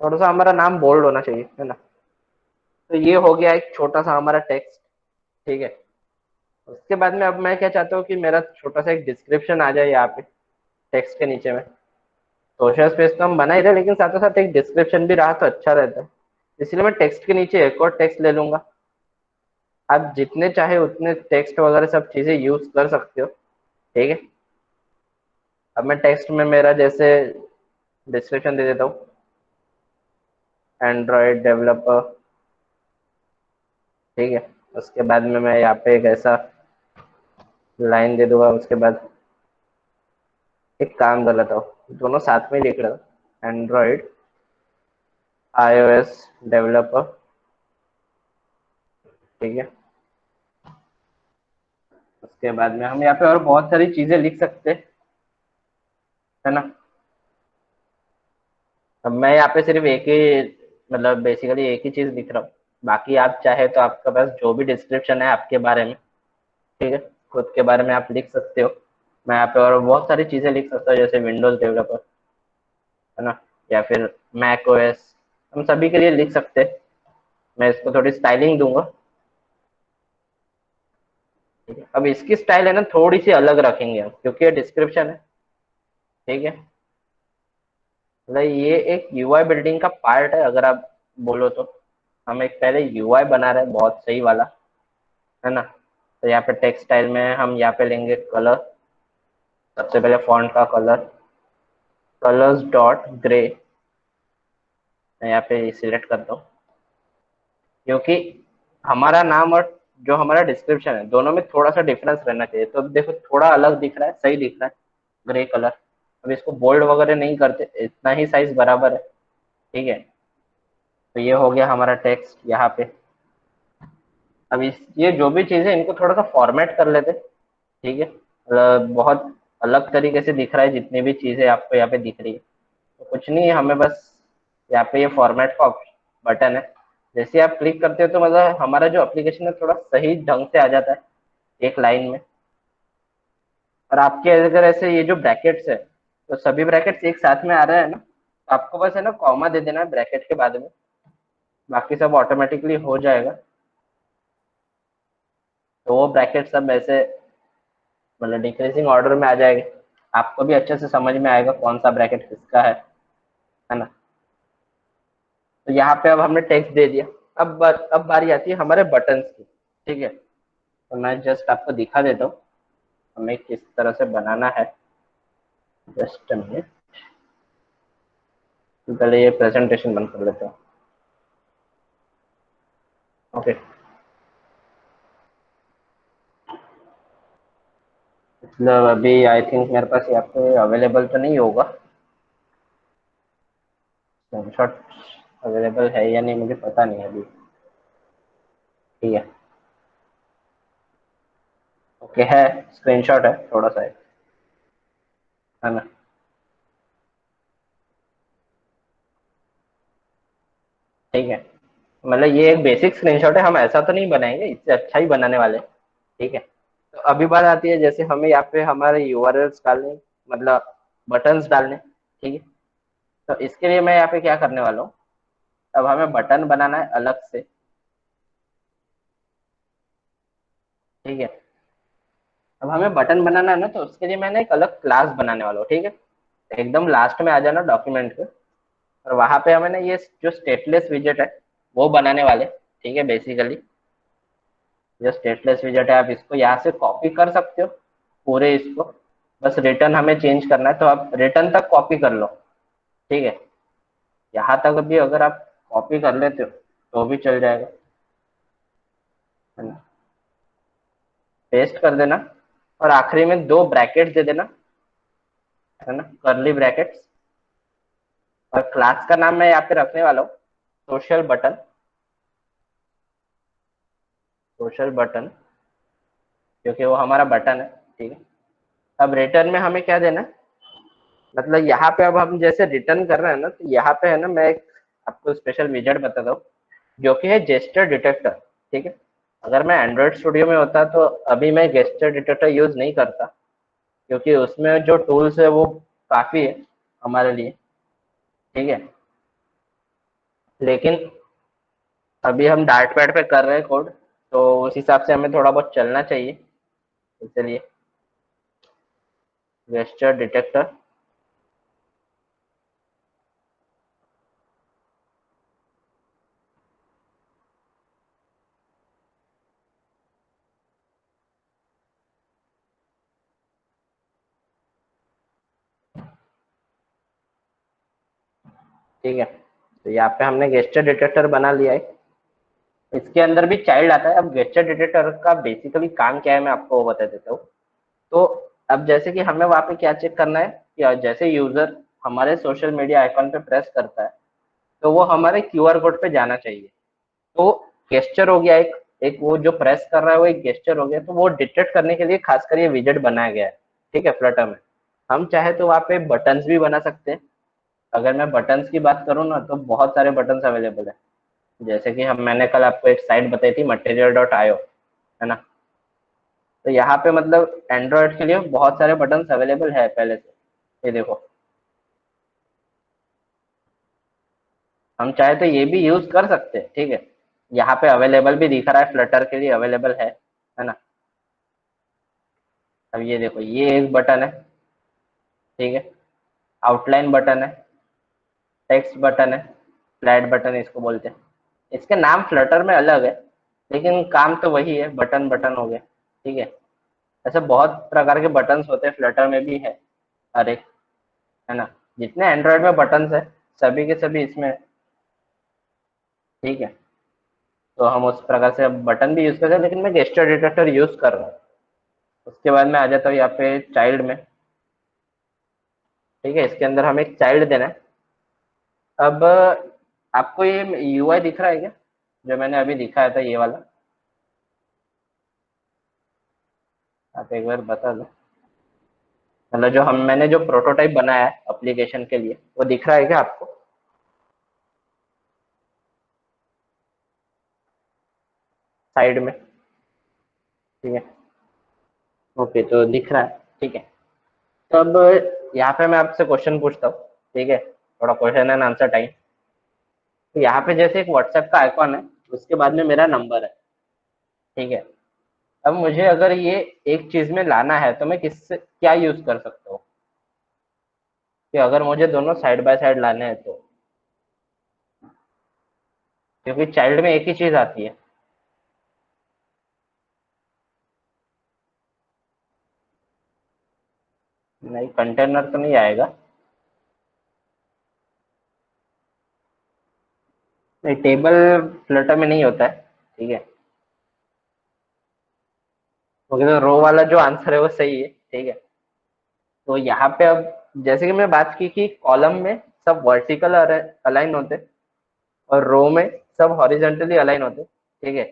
थोड़ा सा हमारा नाम बोल्ड होना चाहिए, है ना। तो ये हो गया एक छोटा सा हमारा टेक्स्ट, ठीक है। उसके बाद में अब मैं क्या चाहता हूँ कि मेरा छोटा सा एक डिस्क्रिप्शन आ जाए यहाँ पे टेक्स्ट के नीचे में। सोशल स्पेस तो हम बना ही रहे, लेकिन साथ साथ एक डिस्क्रिप्शन भी रहा तो अच्छा रहता है। इसलिए मैं टेक्स्ट के नीचे एक और टेक्स्ट ले लूंगा। आप जितने चाहे उतने टेक्स्ट वगैरह सब चीजें यूज कर सकते हो, ठीक है। अब मैं टेक्स्ट में मेरा जैसे डिस्क्रिप्शन दे देता हूँ, एंड्रॉयड डेवलपर, ठीक है। उसके बाद में मैं यहाँ पे एक ऐसा लाइन दे दूंगा, उसके बाद एक काम कर लेता हूँ, दोनों साथ में लिख रहा हूँ, एंड्रॉयड iOS डेवलपर, ठीक है। उसके बाद में हम यहाँ पे और बहुत सारी चीजें लिख सकते हैं, है ना। अब मैं यहाँ पे सिर्फ एक ही, मतलब बेसिकली एक ही चीज लिख रहा हूँ। बाकी आप चाहे तो आपके पास जो भी डिस्क्रिप्शन है आपके बारे में, ठीक है, खुद के बारे में आप लिख सकते हो। मैं यहाँ पे और बहुत सारी चीजें लिख सकता हूँ, जैसे विंडोज डेवलपर, है ना, या फिर मैक ओएस, हम सभी के लिए लिख सकते हैं। मैं इसको थोड़ी स्टाइलिंग दूंगा, ठीक है। अब इसकी स्टाइल है ना थोड़ी सी अलग रखेंगे हम, क्योंकि ये डिस्क्रिप्शन है, ठीक है। मतलब ये एक यूआई बिल्डिंग का पार्ट है अगर आप बोलो तो। हम एक पहले यूआई बना रहे हैं बहुत सही वाला, है ना। तो यहाँ पे टेक्स्ट स्टाइल में हम यहाँ पे लेंगे कलर। सबसे पहले फॉन्ट का कलर, कलर्स डॉट ग्रे, मैं यहाँ पे सिलेक्ट करता हूँ, क्योंकि हमारा नाम और जो हमारा डिस्क्रिप्शन है दोनों में थोड़ा सा डिफरेंस रहना चाहिए। तो अब देखो थोड़ा अलग दिख रहा है, सही दिख रहा है ग्रे कलर। अब इसको बोल्ड वगैरह नहीं करते, इतना ही साइज बराबर है, ठीक है। तो ये हो गया हमारा टेक्स्ट यहाँ पे। अब इस ये जो भी चीजें इनको थोड़ा सा फॉर्मेट कर लेते, ठीक है। बहुत अलग तरीके से दिख रहा है जितनी भी चीजें आपको यहाँ पे दिख रही है। तो कुछ नहीं, हमें बस यहाँ पे ये फॉर्मेट का बटन है, जैसे आप क्लिक करते हो तो मतलब हमारा जो एप्लीकेशन है थोड़ा सही ढंग से आ जाता है एक लाइन में। और आपके अगर ऐसे ये जो ब्रैकेट्स है, तो सभी ब्रैकेट्स एक साथ में आ रहे हैं ना, तो आपको बस है ना कॉमा दे देना है ब्रैकेट के बाद में, बाकी सब ऑटोमेटिकली हो जाएगा। तो वो ब्रैकेट सब ऐसे मतलब डिक्रीजिंग ऑर्डर में आ जाएंगे, आपको भी अच्छे से समझ में आएगा कौन सा ब्रैकेट किसका है ना। तो यहाँ पे अब हमने टेक्स्ट दे दिया। अब बारी आती है हमारे बटन्स की, ठीक है। तो मैं जस्ट आपको दिखा देता हूँ हमें किस तरह से बनाना है। जस्ट मिनट, पहले ये प्रेजेंटेशन बंद कर लेता हूँ। ओके, मतलब अभी आई थिंक मेरे पास यहाँ पे अवेलेबल तो नहीं होगा, स्क्रीनशॉट अवेलेबल है या नहीं मुझे पता नहीं अभी, ठीक है। ओके है, स्क्रीनशॉट है थोड़ा सा है ना। ठीक है, मतलब ये एक बेसिक स्क्रीनशॉट है, हम ऐसा तो नहीं बनाएंगे, इससे अच्छा ही बनाने वाले हैं, ठीक है। तो अभी बात आती है जैसे हमें यहाँ पे हमारे यूआरएल्स डालने, मतलब बटन्स डालने, ठीक है। तो इसके लिए मैं यहाँ पे क्या करने वाला हूँ, अब हमें बटन बनाना है अलग से, ठीक है। अब हमें बटन बनाना है ना, तो उसके लिए मैंने एक अलग क्लास बनाने वाला हूँ, ठीक है। एकदम लास्ट में आ जाना डॉक्यूमेंट के, और वहां पे हमें ना ये जो स्टेटलेस विजेट है वो बनाने वाले, ठीक है। बेसिकली जो स्टेटलेस विजेट है आप इसको यहाँ से कॉपी कर सकते हो पूरे इसको, बस रिटर्न हमें चेंज करना है, तो आप रिटर्न तक कॉपी कर लो, ठीक है। यहाँ तक भी अगर आप कॉपी कर लेते हो तो भी चल जाएगा, है ना। पेस्ट कर देना, और आखिरी में दो ब्रैकेट दे देना, है ना, कर्ली ब्रैकेट्स। और क्लास का नाम मैं यहाँ पे रखने वाला हूँ सोशल बटन, सोशल बटन, क्योंकि वो हमारा बटन है, ठीक है। अब रिटर्न में हमें क्या देना है, मतलब यहाँ पे अब हम जैसे रिटर्न कर रहे हैं ना, तो यहाँ पे है ना मैं एक आपको स्पेशल विजेट बताता हूँ जो कि है जेस्चर डिटेक्टर, ठीक है। अगर मैं एंड्रॉइड स्टूडियो में होता तो अभी मैं जेस्चर डिटेक्टर यूज नहीं करता, क्योंकि उसमें जो टूल्स है वो काफी है हमारे लिए, ठीक है। लेकिन अभी हम डार्ट पैड पे कर रहे हैं कोड, तो उस हिसाब से हमें थोड़ा बहुत चलना चाहिए, इसलिए जेस्चर डिटेक्टर, ठीक है। तो यहाँ पे हमने गेस्चर डिटेक्टर बना लिया है, इसके अंदर भी चाइल्ड आता है। अब गेस्चर डिटेक्टर का बेसिकली काम क्या है मैं आपको वो बता देता हूँ। तो अब जैसे कि हमें वहाँ पे क्या चेक करना है कि जैसे यूजर हमारे सोशल मीडिया आइकन पे प्रेस करता है तो वो हमारे क्यूआर कोड पे जाना चाहिए। तो गेस्चर हो गया एक, एक वो जो प्रेस कर रहा है वो एक गेस्चर हो गया, तो वो डिटेक्ट करने के लिए खासकर ये विजेट बनाया गया है, ठीक है, फ्लटर में। हम चाहे तो वहाँ पे बटन्स भी बना सकते हैं। अगर मैं बटन्स की बात करूँ ना, तो बहुत सारे बटन्स अवेलेबल है। जैसे कि हम मैंने कल आपको एक साइट बताई थी material.io, है ना। तो यहाँ पे मतलब एंड्रॉयड के लिए बहुत सारे बटन्स अवेलेबल है पहले से। ये देखो, हम चाहे तो ये भी यूज कर सकते हैं, ठीक है। यहाँ पे अवेलेबल भी दिख रहा है, फ्लटर के लिए अवेलेबल है ना। अब ये देखो, ये एक बटन है, ठीक है, आउटलाइन बटन है, टेक्स्ट बटन है, फ्लैट बटन इसको बोलते हैं। इसके नाम फ्लटर में अलग है, लेकिन काम तो वही है, बटन बटन हो गया, ठीक है। ऐसे बहुत प्रकार के बटन्स होते हैं, फ्लटर में भी है हर एक, है ना। जितने एंड्रॉयड में बटन्स है, सभी के सभी इसमें है, ठीक है। तो हम उस प्रकार से बटन भी यूज करते हैं, लेकिन मैं गेस्चर डिटेक्टर यूज कर रहा हूँ। उसके बाद मैं आ जाता हूँ यहाँ पे चाइल्ड में, ठीक है। इसके अंदर हमें एक चाइल्ड देना है। अब आपको ये यूआई दिख रहा है क्या, जो मैंने अभी दिखाया था, ये वाला? आप एक बार बता दो, मतलब जो हम मैंने जो प्रोटोटाइप बनाया है एप्लीकेशन के लिए, वो दिख रहा है क्या आपको साइड में? ठीक है, ओके, तो दिख रहा है, ठीक है। तो अब यहाँ पे मैं आपसे क्वेश्चन पूछता हूँ, ठीक है, थोड़ा क्वेश्चन एंड आंसर टाइम। तो यहाँ पे जैसे एक व्हाट्सएप का आइकॉन है, उसके बाद में मेरा नंबर है, ठीक है। अब मुझे अगर ये एक चीज में लाना है, तो मैं किससे क्या यूज कर सकता हूँ, कि अगर मुझे दोनों साइड बाय साइड लाने हैं तो? क्योंकि चाइल्ड में एक ही चीज आती है। नहीं, कंटेनर तो नहीं आएगा। नहीं, टेबल फ्लटर में नहीं होता है, ठीक है। क्योंकि तो रो वाला जो आंसर है वो सही है, ठीक है। तो यहाँ पे अब जैसे कि मैं बात की कि कॉलम में सब वर्टिकल अलाइन होते, और रो में सब हॉरिजेंटली अलाइन होते, ठीक है।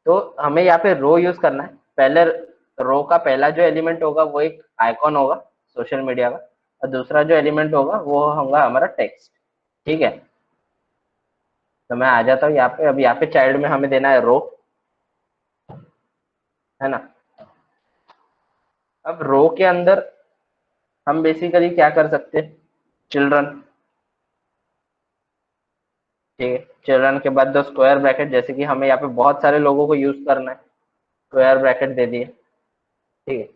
तो हमें यहाँ पे रो यूज करना है। पहले रो का पहला जो एलिमेंट होगा वो एक आइकॉन होगा सोशल मीडिया का, और दूसरा जो एलिमेंट होगा वो होगा हमारा टेक्स्ट, ठीक है। तो मैं आ जाता हूँ यहाँ पे। अब यहाँ पे चाइल्ड में हमें देना है रो, है ना। अब रो के अंदर हम बेसिकली क्या कर सकते हैं, चिल्ड्रन, ठीक है। चिल्ड्रन के बाद दो स्क्वायर ब्रैकेट, जैसे कि हमें यहाँ पे बहुत सारे लोगों को यूज करना है, स्क्वायर ब्रैकेट दे दिए, ठीक है।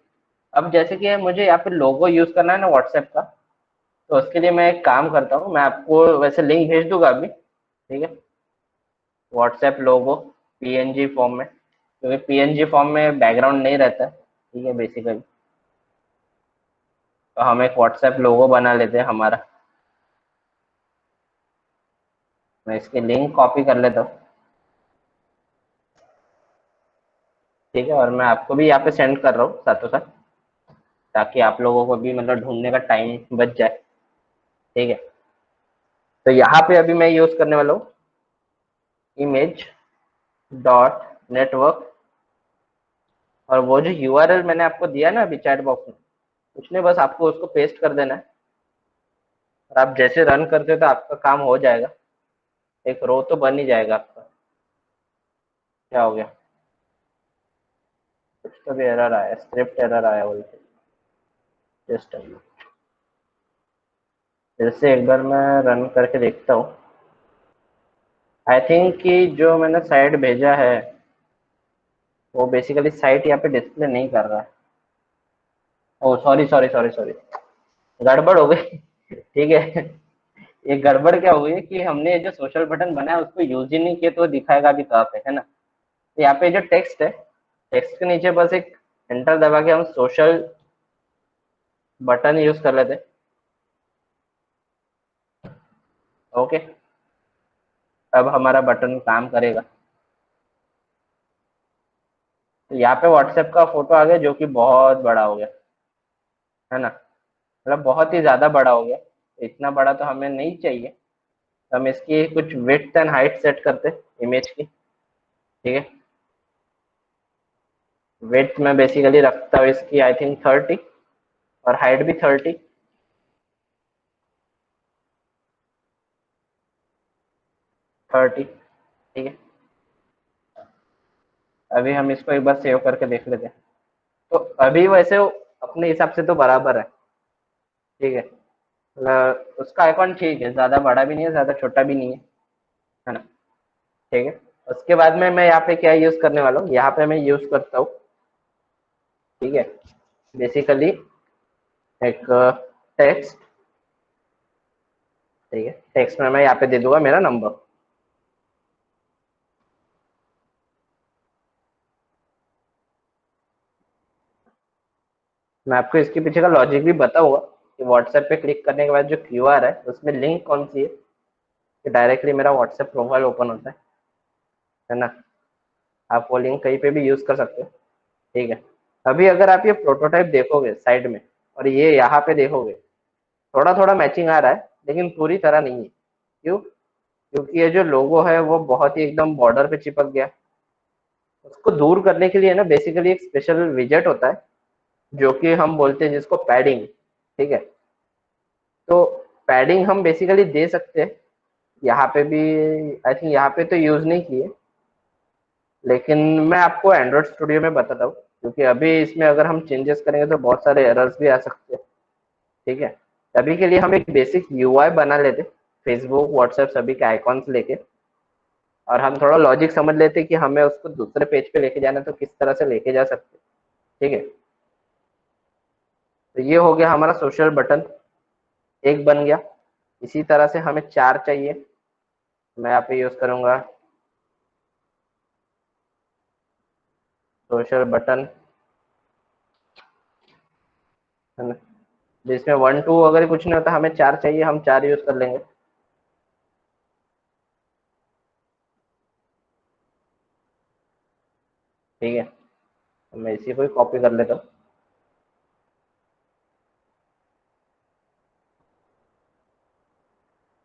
अब जैसे कि मुझे यहाँ पे लोगो यूज करना है ना व्हाट्सएप का, तो उसके लिए मैं एक काम करता हूँ, मैं आपको वैसे लिंक भेज दूंगा अभी, ठीक है। व्हाट्सएप लोगो पीएनजी फॉर्म में, क्योंकि पीएनजी फॉर्म में बैकग्राउंड नहीं रहता है, ठीक है, बेसिकली। तो हम एक व्हाट्सएप लोगो बना लेते हैं हमारा। मैं इसकी लिंक कॉपी कर लेता हूँ, ठीक है, और मैं आपको भी यहाँ पे सेंड कर रहा हूँ साथों साथ, ताकि आप लोगों को भी मतलब ढूंढने का टाइम बच जाए, ठीक है। तो यहाँ पे अभी मैं यूज करने वाला हूँ इमेज डॉट नेटवर्क, और वो जो यूआरएल मैंने आपको दिया ना अभी चैट बॉक्स में, कुछ नहीं, बस आपको उसको पेस्ट कर देना है, और आप जैसे रन करते हो तो आपका काम हो जाएगा, एक रो तो बन ही जाएगा आपका। क्या हो गया? कुछ तो भी एरर आया, स्क्रिप्ट एरर आया बोलते, जस्ट फिर से एक बार मैं रन करके देखता हूँ। आई थिंक कि जो मैंने साइट भेजा है वो बेसिकली साइट यहाँ पे डिस्प्ले नहीं कर रहा है। ओ सॉरी सॉरी सॉरी सॉरी, गड़बड़ हो गई ठीक है। ये गड़बड़ क्या हुई है कि हमने जो सोशल बटन बनाया उसको यूज ही नहीं किया, तो दिखाएगा भी कहाँ पे, है ना। तो यहाँ पे जो टेक्स्ट है, टेक्स्ट के नीचे बस एक एंटर दबा के हम सोशल बटन यूज कर लेते। ओके, अब हमारा बटन काम करेगा। तो यहाँ पे व्हाट्सएप का फोटो आ गया, जो कि बहुत बड़ा हो गया, है ना, मतलब बहुत ही ज्यादा बड़ा हो गया। इतना बड़ा तो हमें नहीं चाहिए। हम इसकी कुछ विड्थ एंड हाइट सेट करते इमेज की, ठीक है। वेट मैं बेसिकली रखता हूँ इसकी आई थिंक 30 और हाइट भी 30। ठीक है। अभी हम इसको एक बार सेव करके देख लेते हैं। तो अभी वैसे वो अपने हिसाब से तो बराबर है। ठीक है। उसका आइकॉन ठीक है, ज़्यादा बड़ा भी नहीं है, ज़्यादा छोटा भी नहीं है ना। ठीक है। उसके बाद में मैं यहाँ पे क्या यूज़ करने वाला हूँ, यहाँ पे मैं यूज़ करता हूँ, ठीक है, बेसिकली एक टेक्स्ट। ठीक है। टेक्स्ट में मैं यहाँ पे दे दूंगा मेरा नंबर। मैं आपको इसके पीछे का लॉजिक भी बताऊंगा कि व्हाट्सएप पे क्लिक करने के बाद जो क्यूआर है उसमें लिंक कौन सी है कि डायरेक्टली मेरा व्हाट्सएप प्रोफाइल ओपन होता है ना। आप वो लिंक कहीं पे भी यूज़ कर सकते हो। ठीक है। अभी अगर आप ये प्रोटोटाइप देखोगे साइड में और ये यहाँ पे देखोगे, थोड़ा थोड़ा मैचिंग आ रहा है लेकिन पूरी तरह नहीं है। क्यों? क्योंकि ये जो लोगो है वो बहुत ही एकदम बॉर्डर पे चिपक गया। उसको दूर करने के लिए ना बेसिकली एक स्पेशल विजेट होता है जो कि हम बोलते हैं जिसको पैडिंग। ठीक है। तो पैडिंग हम बेसिकली दे सकते हैं। यहाँ पे भी आई थिंक यहाँ पे तो यूज़ नहीं किए, लेकिन मैं आपको एंड्रॉइड स्टूडियो में बताता हूँ क्योंकि अभी इसमें अगर हम चेंजेस करेंगे तो बहुत सारे एरर्स भी आ सकते हैं। ठीक है। अभी के लिए हम एक बेसिक यूआई बना लेते, फेसबुक व्हाट्सएप सभी के आइकॉन्स लेके, और हम थोड़ा लॉजिक समझ लेते कि हमें उसको दूसरे पेज पे लेके जाना है तो किस तरह से लेके जा सकते। ठीक है। तो ये हो गया हमारा सोशल बटन, एक बन गया। इसी तरह से हमें 4 चाहिए। मैं यहाँ पे यूज़ करूँगा सोशल बटन, है ना, जिसमें 1 2 अगर कुछ नहीं होता, हमें 4 चाहिए, हम 4 यूज़ कर लेंगे। ठीक है। तो मैं इसी को ही कॉपी कर लेता हूँ।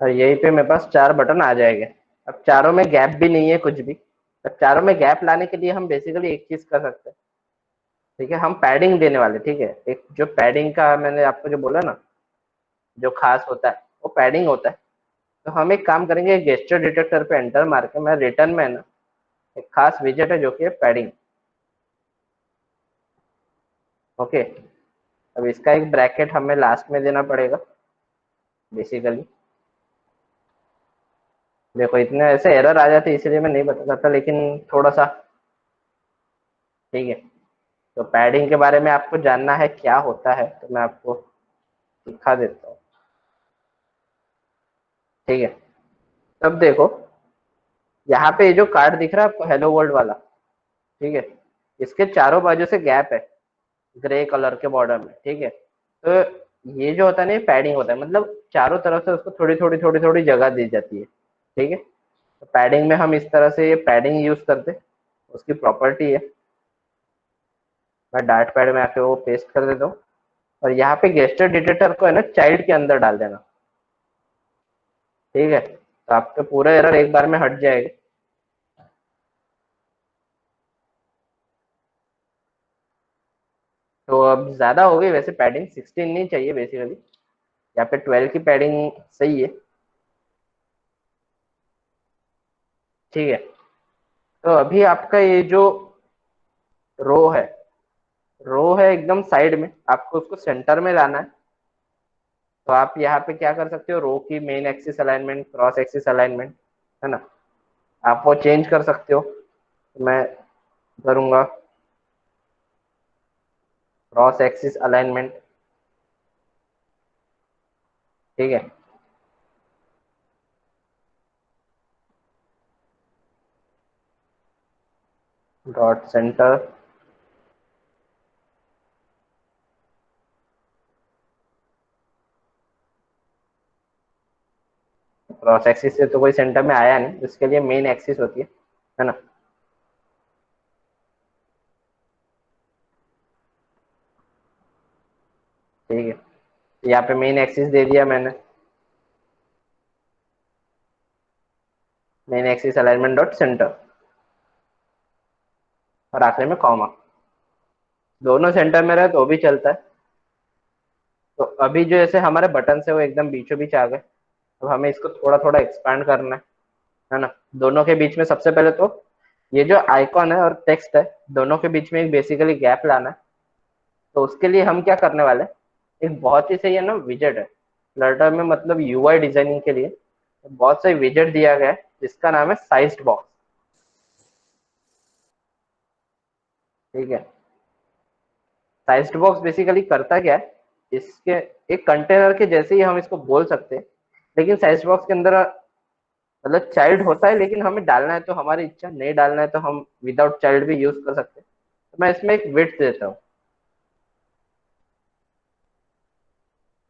और यहीं पे मेरे पास 4 बटन आ जाएंगे। अब चारों में गैप भी नहीं है कुछ भी। अब चारों में गैप लाने के लिए हम बेसिकली एक चीज़ कर सकते हैं। ठीक है। हम पैडिंग देने वाले, ठीक है, एक जो पैडिंग का मैंने आपको जो बोला ना, जो खास होता है वो पैडिंग होता है। तो हम एक काम करेंगे, गेस्चर डिटेक्टर पे एंटर मार के मैं रिटर्न में है ना एक खास विजेट है जो कि है पैडिंग। ओके। अब इसका एक ब्रैकेट हमें लास्ट में देना पड़ेगा बेसिकली। देखो इतने ऐसे एरर आ जाते इसलिए मैं नहीं बता सकता, लेकिन थोड़ा सा, ठीक है। तो पैडिंग के बारे में आपको जानना है क्या होता है तो मैं आपको दिखा देता हूँ। ठीक है। तब देखो यहाँ पे ये जो कार्ड दिख रहा है आपको हेलो वर्ल्ड वाला, ठीक है, इसके चारों बाजू से गैप है ग्रे कलर के बॉर्डर में। ठीक है। तो ये जो होता है ना, ये पैडिंग होता है, मतलब चारों तरफ से उसको थोड़ी थोड़ी थोड़ी थोड़ी जगह दी जाती है। ठीक है। तो पैडिंग में हम इस तरह से ये पैडिंग यूज करते हैं, उसकी प्रॉपर्टी है। मैं डार्ट पैड में आके वो पेस्ट कर देता हूँ। और यहाँ पे गेस्टर डिटेक्टर को है ना चाइल्ड के अंदर डाल देना। ठीक है। तो आपका पूरा एरर एक बार में हट जाएगा। तो अब ज्यादा हो गई वैसे पैडिंग, 16 नहीं चाहिए बेसिकली, यहाँ पे 12 की पैडिंग सही है। ठीक है। तो अभी आपका ये जो रो है, रो है एकदम साइड में, आपको उसको सेंटर में लाना है। तो आप यहाँ पे क्या कर सकते हो, रो की main axis alignment, cross axis alignment, है ना, आप वो चेंज कर सकते हो। तो मैं करूँगा क्रॉस एक्सिस अलाइनमेंट। ठीक है। डॉट सेंटर, क्रॉस एक्सिस से तो कोई सेंटर में आया नहीं, इसके लिए मेन एक्सिस होती है ना। ठीक है। यहाँ पे मेन एक्सिस दे दिया मैंने, main axis alignment dot centre. और आखिरी में कॉमा। दोनों सेंटर में रहे तो भी चलता है। तो अभी जो ऐसे हमारे बटन है वो एकदम बीचों बीच आ गए। अब हमें इसको थोड़ा थोड़ा एक्सपांड करना है ना। दोनों के बीच में सबसे पहले तो ये जो आइकॉन है और टेक्स्ट है, दोनों के बीच में एक बेसिकली गैप लाना है। तो उसके लिए हम क्या करने वाले हैं, एक बहुत ही सही है ना विजेट है फ्लटर में, मतलब यूआई डिजाइनिंग के लिए बहुत सही विजेट दिया गया है जिसका नाम है साइज्ड बॉक्स। ठीक है। साइज्ड बॉक्स बेसिकली करता क्या है, इसके एक कंटेनर के जैसे ही हम इसको बोल सकते हैं, लेकिन साइज्ड बॉक्स के अंदर मतलब चाइल्ड होता है, लेकिन हमें डालना है तो हमारी इच्छा, नहीं डालना है तो हम विदाउट चाइल्ड भी यूज कर सकते हैं। तो मैं इसमें एक विड्थ देता हूँ।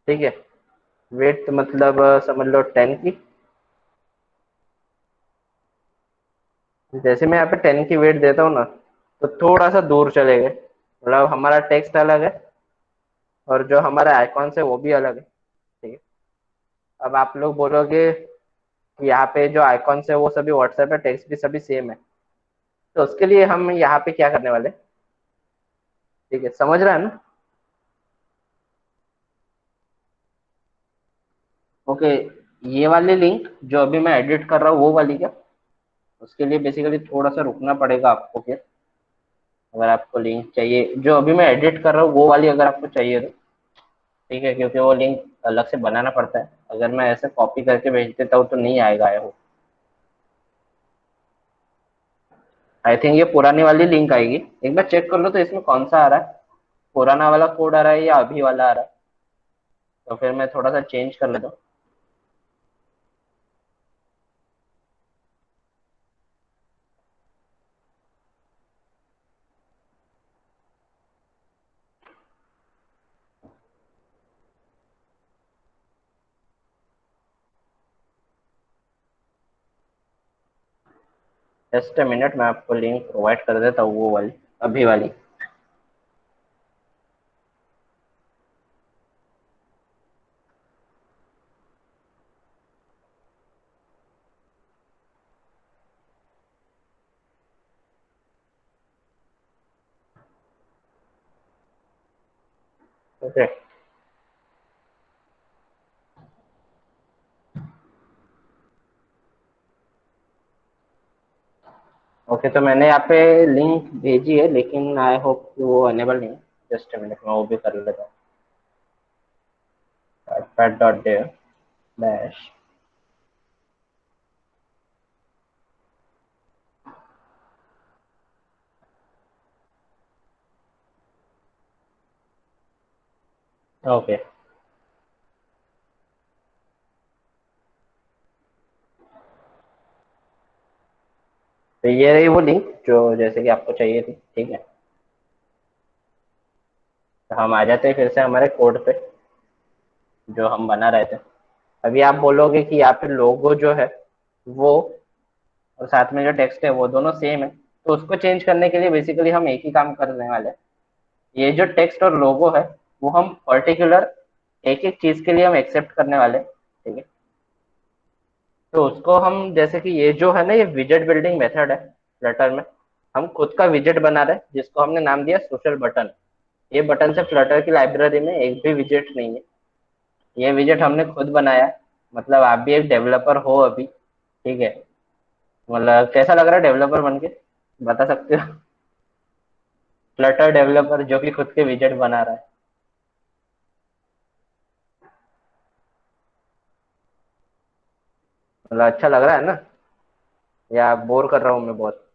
ठीक है। विड्थ मतलब समझ लो 10 की। जैसे मैं यहाँ पे 10 की वेट देता हूँ ना, तो थोड़ा सा दूर चले गए, मतलब हमारा टेक्स्ट अलग है और जो हमारा आइकॉन है वो भी अलग है। ठीक है। अब आप लोग बोलोगे कि यहाँ पे जो आइकॉन है वो सभी व्हाट्सएप है, टेक्स्ट भी सभी सेम है। तो उसके लिए हम यहाँ पे क्या करने वाले, ठीक है, समझ रहा है ना। ओके। ये वाली लिंक जो अभी मैं एडिट कर रहा हूँ वो वाली क्या, उसके लिए बेसिकली थोड़ा सा रुकना पड़ेगा आपको। फिर अगर आपको लिंक चाहिए जो अभी मैं एडिट कर रहा हूँ वो वाली अगर आपको चाहिए तो ठीक है, क्योंकि वो लिंक अलग से बनाना पड़ता है। अगर मैं ऐसे कॉपी करके भेज देता हूँ तो नहीं आएगा वो। आई थिंक ये पुरानी वाली लिंक आएगी। एक बार चेक कर लो तो इसमें कौन सा आ रहा है, पुराना वाला कोड आ रहा है या अभी वाला आ रहा है। तो फिर मैं थोड़ा सा चेंज कर लेता हूँ। जस्ट अ मिनट, मैं आपको लिंक प्रोवाइड कर देता हूँ वो वाली, अभी वाली। ओके। ओके, तो मैंने यहाँ पे लिंक भेजी है, लेकिन आई होप कि वो अनेबल नहीं है। जस्ट अ मिनट, मैं वो भी कर लेता हूँ। Pad dot dash. ओके। तो ये रही वो लिंक जो जैसे कि आपको चाहिए थी। ठीक है। तो हम आ जाते हैं फिर से हमारे कोड पे जो हम बना रहे थे। अभी आप बोलोगे कि यहाँ पे लोगो जो है वो और साथ में जो टेक्स्ट है वो दोनों सेम है, तो उसको चेंज करने के लिए बेसिकली हम एक ही काम करने वाले हैं। ये जो टेक्स्ट और लोगो है वो हम पर्टिकुलर एक एक चीज के लिए हम एक्सेप्ट करने वाले हैं। ठीक है। तो उसको हम जैसे कि ये जो है ना, ये विजेट बिल्डिंग मेथड है फ्लटर में। हम खुद का विजेट बना रहे हैं जिसको हमने नाम दिया सोशल बटन। ये बटन से फ्लटर की लाइब्रेरी में एक भी विजेट नहीं है। ये विजेट हमने खुद बनाया है। मतलब आप भी एक डेवलपर हो अभी। ठीक है। मतलब कैसा लग रहा है डेवलपर बन के, बता सकते हो। फ्लटर डेवलपर जो कि खुद के विजेट बना रहा है। मतलब अच्छा लग रहा है ना, या बोर कर रहा हूँ मैं बहुत।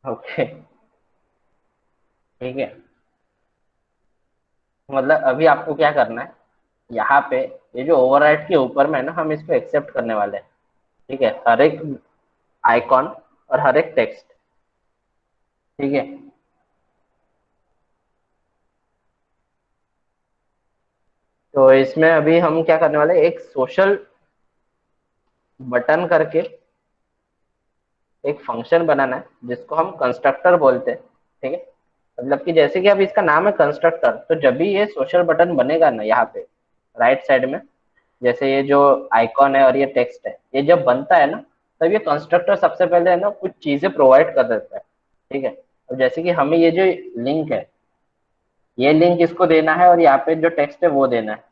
ओके। ठीक है। मतलब अभी आपको क्या करना है, यहाँ पे ये जो ओवरराइड के ऊपर में है ना, हम इसको एक्सेप्ट करने वाले हैं। ठीक है। हर एक आइकॉन और हर एक टेक्स्ट। ठीक है। तो इसमें अभी हम क्या करने वाले हैं, एक सोशल बटन करके एक फंक्शन बनाना है जिसको हम कंस्ट्रक्टर बोलते हैं। ठीक है। मतलब कि जैसे कि अब इसका नाम है कंस्ट्रक्टर, तो जब भी ये सोशल बटन बनेगा ना यहाँ पे राइट साइड में, जैसे ये जो आइकॉन है और ये टेक्स्ट है, ये जब बनता है ना, तब ये कंस्ट्रक्टर सबसे पहले है ना कुछ चीजें प्रोवाइड कर देता है। ठीक है। अब जैसे कि हमें ये जो लिंक है, ये लिंक इसको देना है और यहाँ पे जो टेक्स्ट है वो देना है,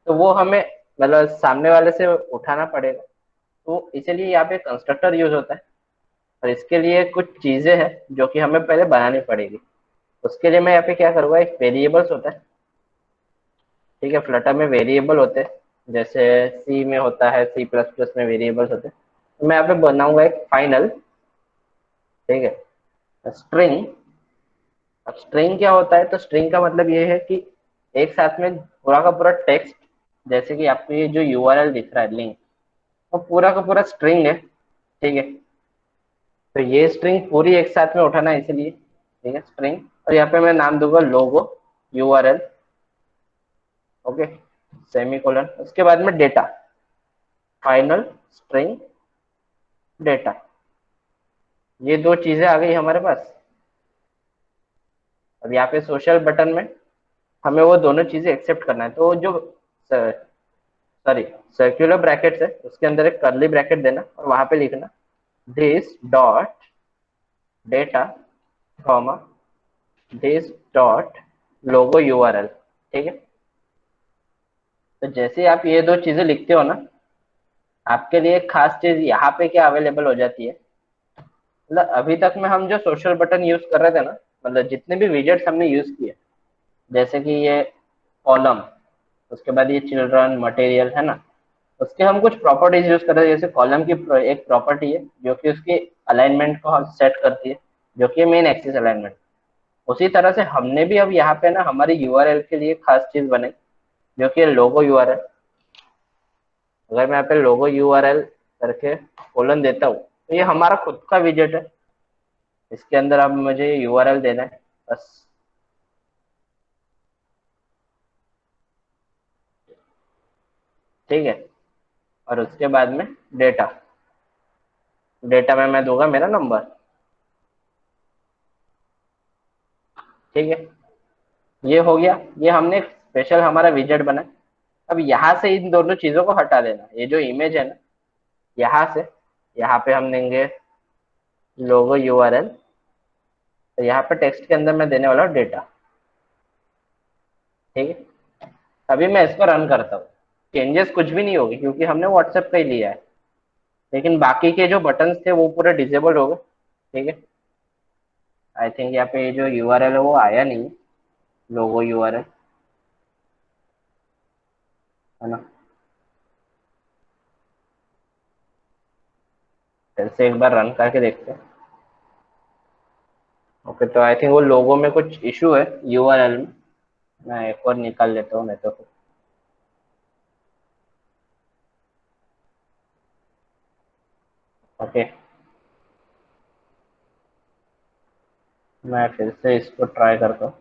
तो वो हमें मतलब सामने वाले से उठाना पड़ेगा। तो इसीलिए यहाँ पे कंस्ट्रक्टर यूज होता है। और इसके लिए कुछ चीजें हैं जो कि हमें पहले बनानी पड़ेगी। उसके लिए मैं यहाँ पे क्या करूँगा, एक वेरिएबल्स होता है। ठीक है, फ्लटर में वेरिएबल होते हैं, जैसे सी में होता है, सी प्लस प्लस में वेरिएबल्स होते हैं। तो मैं यहाँ पे बनाऊंगा एक फाइनल। ठीक है, स्ट्रिंग। अब स्ट्रिंग क्या होता है, तो स्ट्रिंग का मतलब ये है कि एक साथ में पूरा का पूरा टेक्स्ट, जैसे कि आपको ये जो यूआरएल दिख रहा है लिंक, वो पूरा का पूरा स्ट्रिंग है। ठीक है, तो ये स्ट्रिंग पूरी एक साथ में उठाना है इसलिए। ठीक है, स्ट्रिंग। और यहाँ पे मैं नाम दूंगा लोगो यूआरएल। Okay, semicolon. उसके बाद में डेटा, फाइनल स्ट्रिंग डेटा। ये दो चीजें आ गई हमारे पास। अब यहाँ पे सोशल बटन में हमें वो दोनों चीजें एक्सेप्ट करना है, तो जो सॉरी सर्कुलर ब्रैकेट्स है उसके अंदर एक कर्ली ब्रैकेट देना और वहां पे लिखना this dot data comma this dot logo URL. ठीक है, तो जैसे आप ये दो चीजें लिखते हो ना, आपके लिए एक खास चीज यहाँ पे क्या अवेलेबल हो जाती है। मतलब अभी तक में हम जो सोशल बटन यूज कर रहे थे ना, मतलब जितने भी विजेट्स हमने यूज किए, जैसे कि ये कॉलम, उसके बाद ये चिल्ड्रन मटेरियल है ना, उसके हम कुछ प्रॉपर्टीज यूज कर रहे हैं। जैसे कॉलम की एक प्रॉपर्टी है जो कि उसकी अलाइनमेंट को सेट करती है, जो कि मेन एक्सिस अलाइनमेंट। उसी तरह से हमने भी अब यहाँ पे ना हमारी यूआरएल के लिए खास चीज बनाई, जो कि लोगो यूआरएल। अगर मैं यहाँ पे लोगो यूआरएल करके कोलन देता हूँ, तो ये हमारा खुद का विजेट है। इसके अंदर अब मुझे यूआरएल देना है बस। ठीक है, और उसके बाद में डेटा, डेटा में मैं दूंगा मेरा नंबर। ठीक है, ये हो गया। ये हमने स्पेशल हमारा विजेट बना। अब यहाँ से इन दोनों चीजों को हटा देना। ये जो इमेज है ना, यहाँ से यहाँ पे हम देंगे लोगो यूआरएल। तो यहाँ पे टेक्स्ट के अंदर मैं देने वाला हूँ डेटा। ठीक है, अभी मैं इसको रन करता हूँ। चेंजेस कुछ भी नहीं होगी क्योंकि हमने व्हाट्सएप का ही लिया है, लेकिन बाकी के जो बटन्स थे वो पूरे डिजेबल हो गए। ठीक है, आई थिंक यहाँ पे जो यूआरएल है वो आया नहीं, लोगो यूआरएल है ना। फिर से एक बार रन करके देखते हैं। ओके, तो आई थिंक वो लोगो में कुछ इशू है यूआरएल में। मैं एक और निकाल लेता हूँ नहीं तो फिर। ओके, मैं फिर से इसको ट्राई करता हूँ।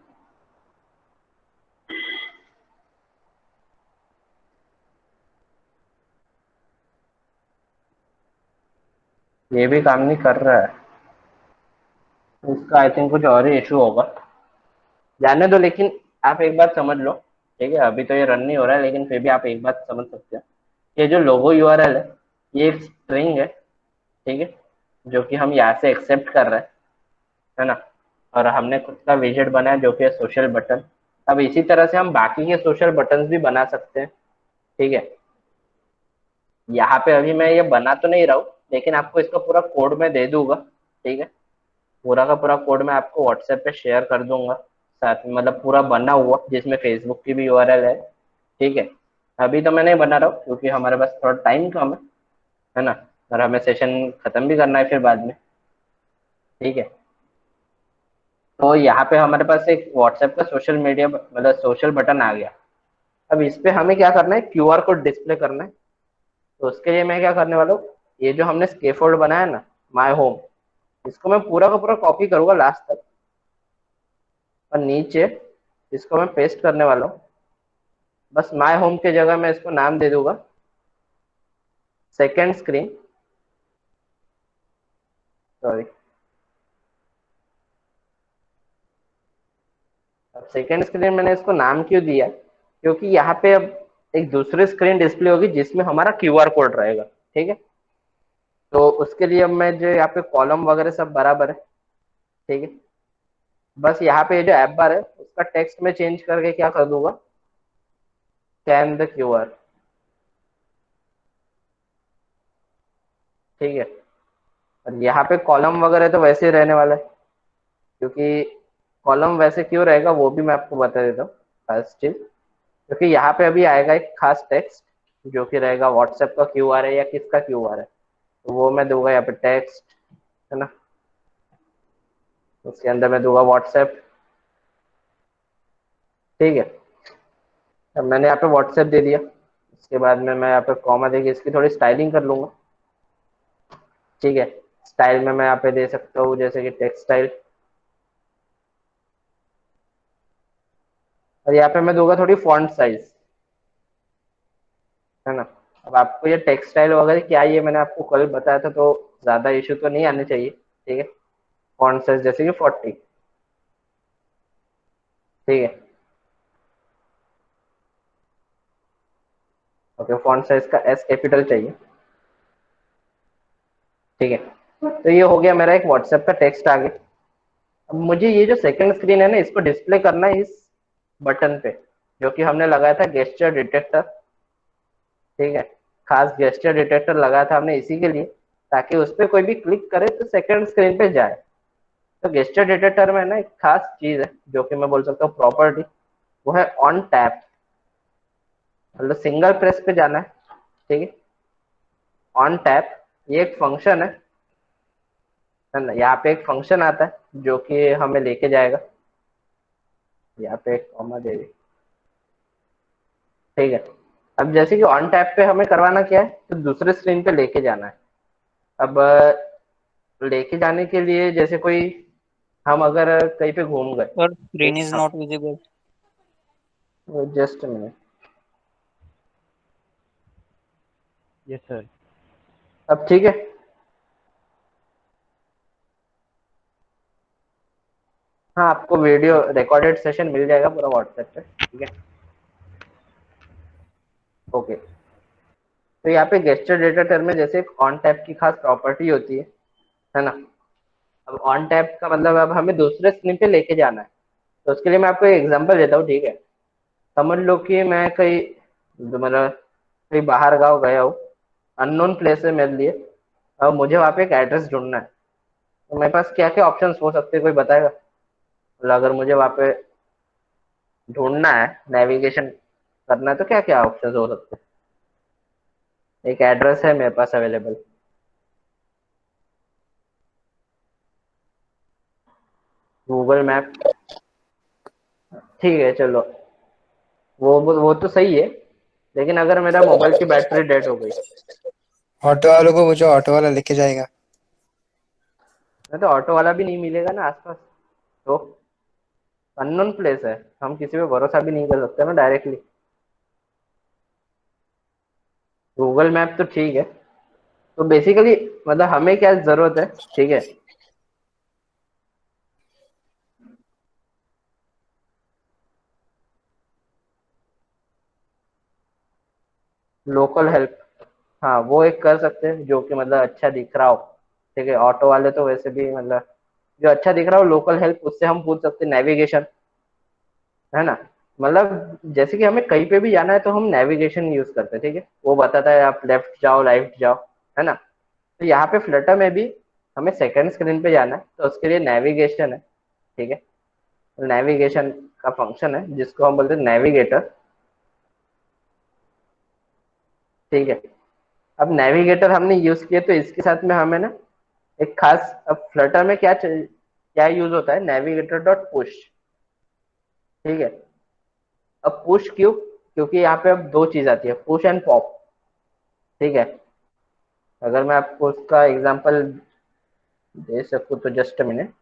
ये भी काम नहीं कर रहा है, इसका आई थिंक कुछ और ही इशू होगा। जाने दो, लेकिन आप एक बात समझ लो। ठीक है, अभी तो ये रन नहीं हो रहा है, लेकिन फिर भी आप एक बात समझ सकते हो। ये जो लोगो यूआरएल है, ये एक स्ट्रिंग है। ठीक है, जो कि हम यहाँ से एक्सेप्ट कर रहे हैं, है ना। और हमने खुद का विजेट बनाया जो कि है सोशल बटन। अब इसी तरह से हम बाकी के सोशल बटन भी बना सकते हैं। ठीक है, यहाँ पे अभी मैं ये बना तो नहीं रहा हूँ, लेकिन आपको इसका पूरा कोड मैं दे दूंगा। ठीक है, पूरा का पूरा कोड मैं आपको व्हाट्सएप पे शेयर कर दूंगा साथ में, मतलब पूरा बना हुआ जिसमें फेसबुक की भी यूआरएल है। ठीक है, अभी तो मैं नहीं बना रहा हूँ क्योंकि हमारे पास थोड़ा टाइम कम है ना, और हमें सेशन खत्म भी करना है फिर बाद में। ठीक है, तो यहाँ पे हमारे पास एक व्हाट्सएप का सोशल मीडिया मतलब सोशल बटन आ गया। अब इस पे हमें क्या करना है, क्यूआर कोड डिस्प्ले करना है। तो उसके लिए मैं क्या करने वाला हूँ, ये जो हमने स्केफोल्ड बनाया ना, माय होम, इसको मैं पूरा का पूरा कॉपी करूंगा लास्ट तक, और नीचे इसको मैं पेस्ट करने वाला हूँ। बस माय होम के जगह मैं इसको नाम दे दूंगा second screen. Sorry, second screen मैंने इसको नाम क्यों दिया, क्योंकि यहाँ पे अब एक दूसरी स्क्रीन डिस्प्ले होगी जिसमें हमारा क्यूआर कोड रहेगा, ठीक है। तो उसके लिए अब मैं जो यहाँ पे कॉलम वगैरह सब बराबर है, ठीक है। बस यहाँ पे जो ऐप बार है उसका टेक्स्ट में चेंज करके क्या कर दूंगा, स्कैन द क्यूआर, ठीक है। और यहाँ पे कॉलम वगैरह तो वैसे ही रहने वाला है, क्योंकि कॉलम वैसे क्यों रहेगा वो भी मैं आपको बता देता हूँ फर्स्ट चीज। क्योंकि यहाँ पे अभी आएगा एक खास टेक्स्ट जो कि रहेगा व्हाट्सएप का क्यूआर है या किसका क्यूआर है, तो वो मैं दूंगा यहाँ पे टेक्स्ट, है ना। उसके अंदर मैं दूंगा व्हाट्सएप, ठीक है। अब मैंने यहाँ पे व्हाट्सएप दे दिया, उसके बाद में मैं यहाँ पे कॉमा देके इसकी थोड़ी स्टाइलिंग कर लूंगा, ठीक है। स्टाइल में मैं यहाँ पे दे सकता हूँ जैसे कि टेक्स्ट स्टाइल, और यहाँ पे मैं दूंगा थोड़ी फॉन्ट साइज, है ना। अब आपको ये टेक्स्ट स्टाइल वगैरह क्या, ये मैंने आपको कल बताया था, तो ज्यादा इशू तो नहीं आने चाहिए, ठीक है। फॉन्ट साइज जैसे कि 40, ठीक है। ओके, फॉन्ट साइज का एस कैपिटल चाहिए, ठीक है। तो ये हो गया मेरा एक व्हाट्सएप का टेक्स्ट आ गया। अब मुझे ये जो सेकंड स्क्रीन है ना, इसको डिस्प्ले करना है इस बटन पे जो कि हमने लगाया था गेस्चर डिटेक्टर, ठीक है। खास गेस्चर डिटेक्टर लगाया था हमने इसी के लिए, ताकि उस पर कोई भी क्लिक करे तो सेकंड स्क्रीन पे जाए। तो गेस्चर डिटेक्टर में ना एक खास चीज है जो कि मैं बोल सकता हूँ प्रॉपर्टी, वो है ऑन टैप, मतलब सिंगल प्रेस पे जाना है, ठीक है। ऑन टैप ये एक फंक्शन है ना। यहाँ पे एक फंक्शन आता है जो कि हमें लेके जाएगा, यहाँ पे एक कॉमा दे दी, ठीक है। अब जैसे कि ऑन टैप पे हमें करवाना क्या है, तो दूसरे स्क्रीन पे लेके जाना है। अब लेके जाने के लिए जैसे कोई, हम अगर कहीं पे घूम गए, Sir, screen ठीक is है, not visible. Just minute, yes sir. अब ठीक है। हाँ, आपको वीडियो रिकॉर्डेड सेशन मिल जाएगा पूरा व्हाट्सएप पे, ठीक है। ओके, तो यहाँ पे गेस्चर डिटेक्टर में जैसे एक ऑन टैप की खास प्रॉपर्टी होती है ना। अब ऑन टैप का मतलब अब हमें दूसरे स्क्रीन पे लेके जाना है, तो उसके लिए मैं आपको एक एग्जांपल देता हूँ, ठीक है। समझ लो कि मैं कहीं, मतलब कहीं बाहर गाँव गया हूँ, अननोन प्लेस है मेरे लिए, अब मुझे वहाँ पे एक एड्रेस ढूंढना है, तो मेरे पास क्या क्या ऑप्शंस हो सकते हैं, कोई बताएगा। मतलब अगर मुझे वहाँ पे ढूंढना है, नेविगेशन करना है, तो क्या क्या ऑप्शंस हो सकते हैं। एक एड्रेस है मेरे पास अवेलेबल, गूगल मैप, ठीक है चलो, वो तो सही है। लेकिन अगर मेरा मोबाइल की बैटरी डेड हो गई, ऑटो वालों को पूछो, ऑटो वाला लेके जाएगा। तो ऑटो वाला भी नहीं मिलेगा ना आसपास, तो अननोन प्लेस है, हम किसी पे भरोसा भी नहीं कर सकते ना डायरेक्टली। गूगल मैप तो ठीक है। तो बेसिकली मतलब हमें क्या जरूरत है, ठीक है। लोकल हेल्प, हाँ वो एक कर सकते हैं जो कि मतलब अच्छा दिख रहा हो, ठीक है। ऑटो वाले तो वैसे भी मतलब जो अच्छा दिख रहा हो, लोकल हेल्प उससे हम पूछ सकते हैं नेविगेशन, है ना। मतलब जैसे कि हमें कहीं पे भी जाना है तो हम नेविगेशन यूज करते हैं, ठीक है। वो बताता है आप लेफ्ट जाओ राइट जाओ, है ना। तो यहाँ पे फ्लटर में भी हमें सेकंड स्क्रीन पे जाना है, तो उसके लिए नेविगेशन है, ठीक है। नेविगेशन का फंक्शन है जिसको हम बोलते हैं नेविगेटर, ठीक है। अब नेविगेटर हमने यूज किया तो इसके साथ में हमें ना एक खास, अब फ्लटर में क्या यूज होता है, नेविगेटर डॉट पुश, ठीक है। अब पुश क्यों, क्योंकि यहाँ पे अब दो चीज आती है, पुश एंड पॉप, ठीक है। अगर मैं आपको उसका एग्जांपल दे सकूँ तो जस्ट मिनट,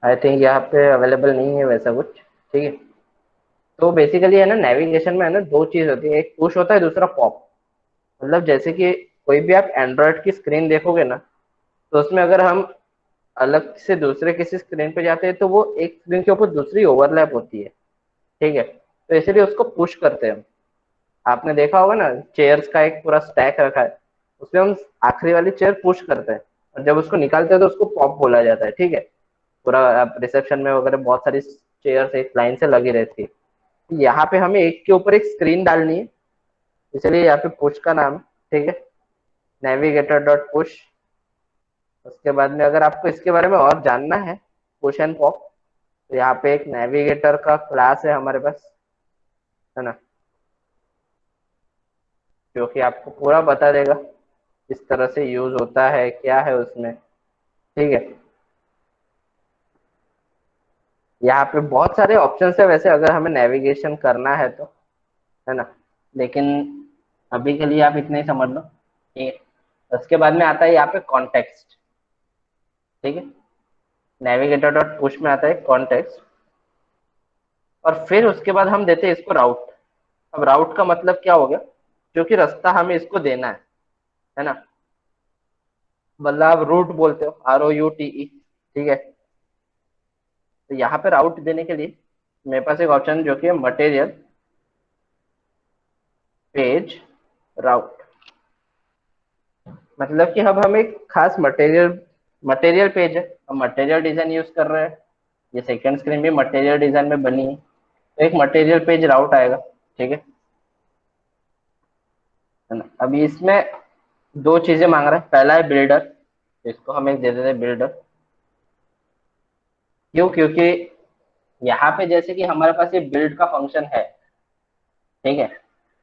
आई थिंक यहाँ पे अवेलेबल नहीं है वैसा कुछ, ठीक है। तो बेसिकली है ना, नेविगेशन में है ना दो चीज होती है, एक पुश होता है दूसरा पॉप। मतलब जैसे कि कोई भी आप एंड्रॉयड की स्क्रीन देखोगे ना, तो उसमें अगर हम अलग से दूसरे किसी स्क्रीन पे जाते हैं तो वो एक स्क्रीन के ऊपर दूसरी ओवरलैप होती है, ठीक है। तो इसलिए उसको पुश करते हैं हम। आपने देखा होगा ना, चेयर्स का एक पूरा स्टैक रखा है, उसमें हम आखिरी वाली चेयर पुश करते हैं, और जब उसको निकालते हैं तो उसको पॉप बोला जाता है, ठीक है। पूरा आप रिसेप्शन में वगैरह बहुत सारी चेयर्स एक लाइन से लगी रहती है। यहाँ पे हमें एक के ऊपर एक स्क्रीन डालनी है, इसलिए यहाँ पे पुश का नाम है, ठीक है, नेविगेटर डॉट पुश। उसके बाद में अगर आपको इसके बारे में और जानना है, पुश एंड पॉप, तो यहाँ पे एक नेविगेटर का क्लास है हमारे पास, है ना, जो कि आपको पूरा बता देगा किस तरह से यूज होता है, क्या है उसमें, ठीक है। यहाँ पे बहुत सारे ऑप्शंस है वैसे, अगर हमें नेविगेशन करना है तो, है ना, लेकिन अभी के लिए आप इतना ही समझ लो, ठीक है। उसके बाद में आता है यहाँ पे कॉन्टेक्स्ट, ठीक है। नेविगेटर डॉट पुश में आता है कॉन्टेक्स्ट, और फिर उसके बाद हम देते हैं इसको राउट। अब राउट का मतलब क्या हो गया, जो कि रास्ता हमें इसको देना है ना, मतलब आप रूट बोलते हो, ROUTE, ठीक है। तो यहाँ पे राउट देने के लिए मेरे पास एक ऑप्शन जो कि है मटेरियल पेज राउट। मतलब कि अब हम एक खास मटेरियल पेज है, हम मटेरियल डिजाइन यूज कर रहे हैं, ये सेकंड स्क्रीन भी मटेरियल डिजाइन में बनी है, तो एक मटेरियल पेज राउट आएगा, ठीक है ना। अभी इसमें दो चीजें मांग रहा है, पहला है बिल्डर, इसको हम एक दे देते हैं बिल्डर। क्यों? क्योंकि यहाँ पे जैसे कि हमारे पास ये बिल्ड का फंक्शन है, ठीक है,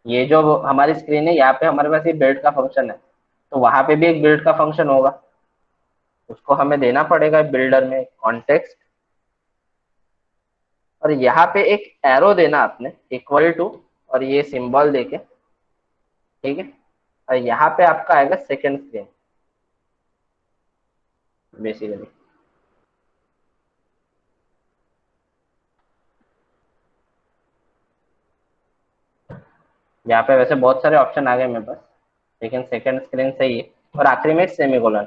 ये जो हमारी स्क्रीन है यहाँ पे हमारे पास ये बिल्ड का फंक्शन है, तो वहां पे भी एक बिल्ड का फंक्शन होगा, उसको हमें देना पड़ेगा बिल्डर में कॉन्टेक्स्ट। और यहाँ पे एक एरो देना आपने इक्वल टू, और ये सिंबल देके, ठीक है। और यहाँ पे आपका आएगा सेकेंड स्क्रीन बेसिकली। यहाँ पे वैसे बहुत सारे ऑप्शन आ गए मेरे पास, लेकिन सेकंड स्क्रीन सही है, और आखिरी में सेमीकोलन,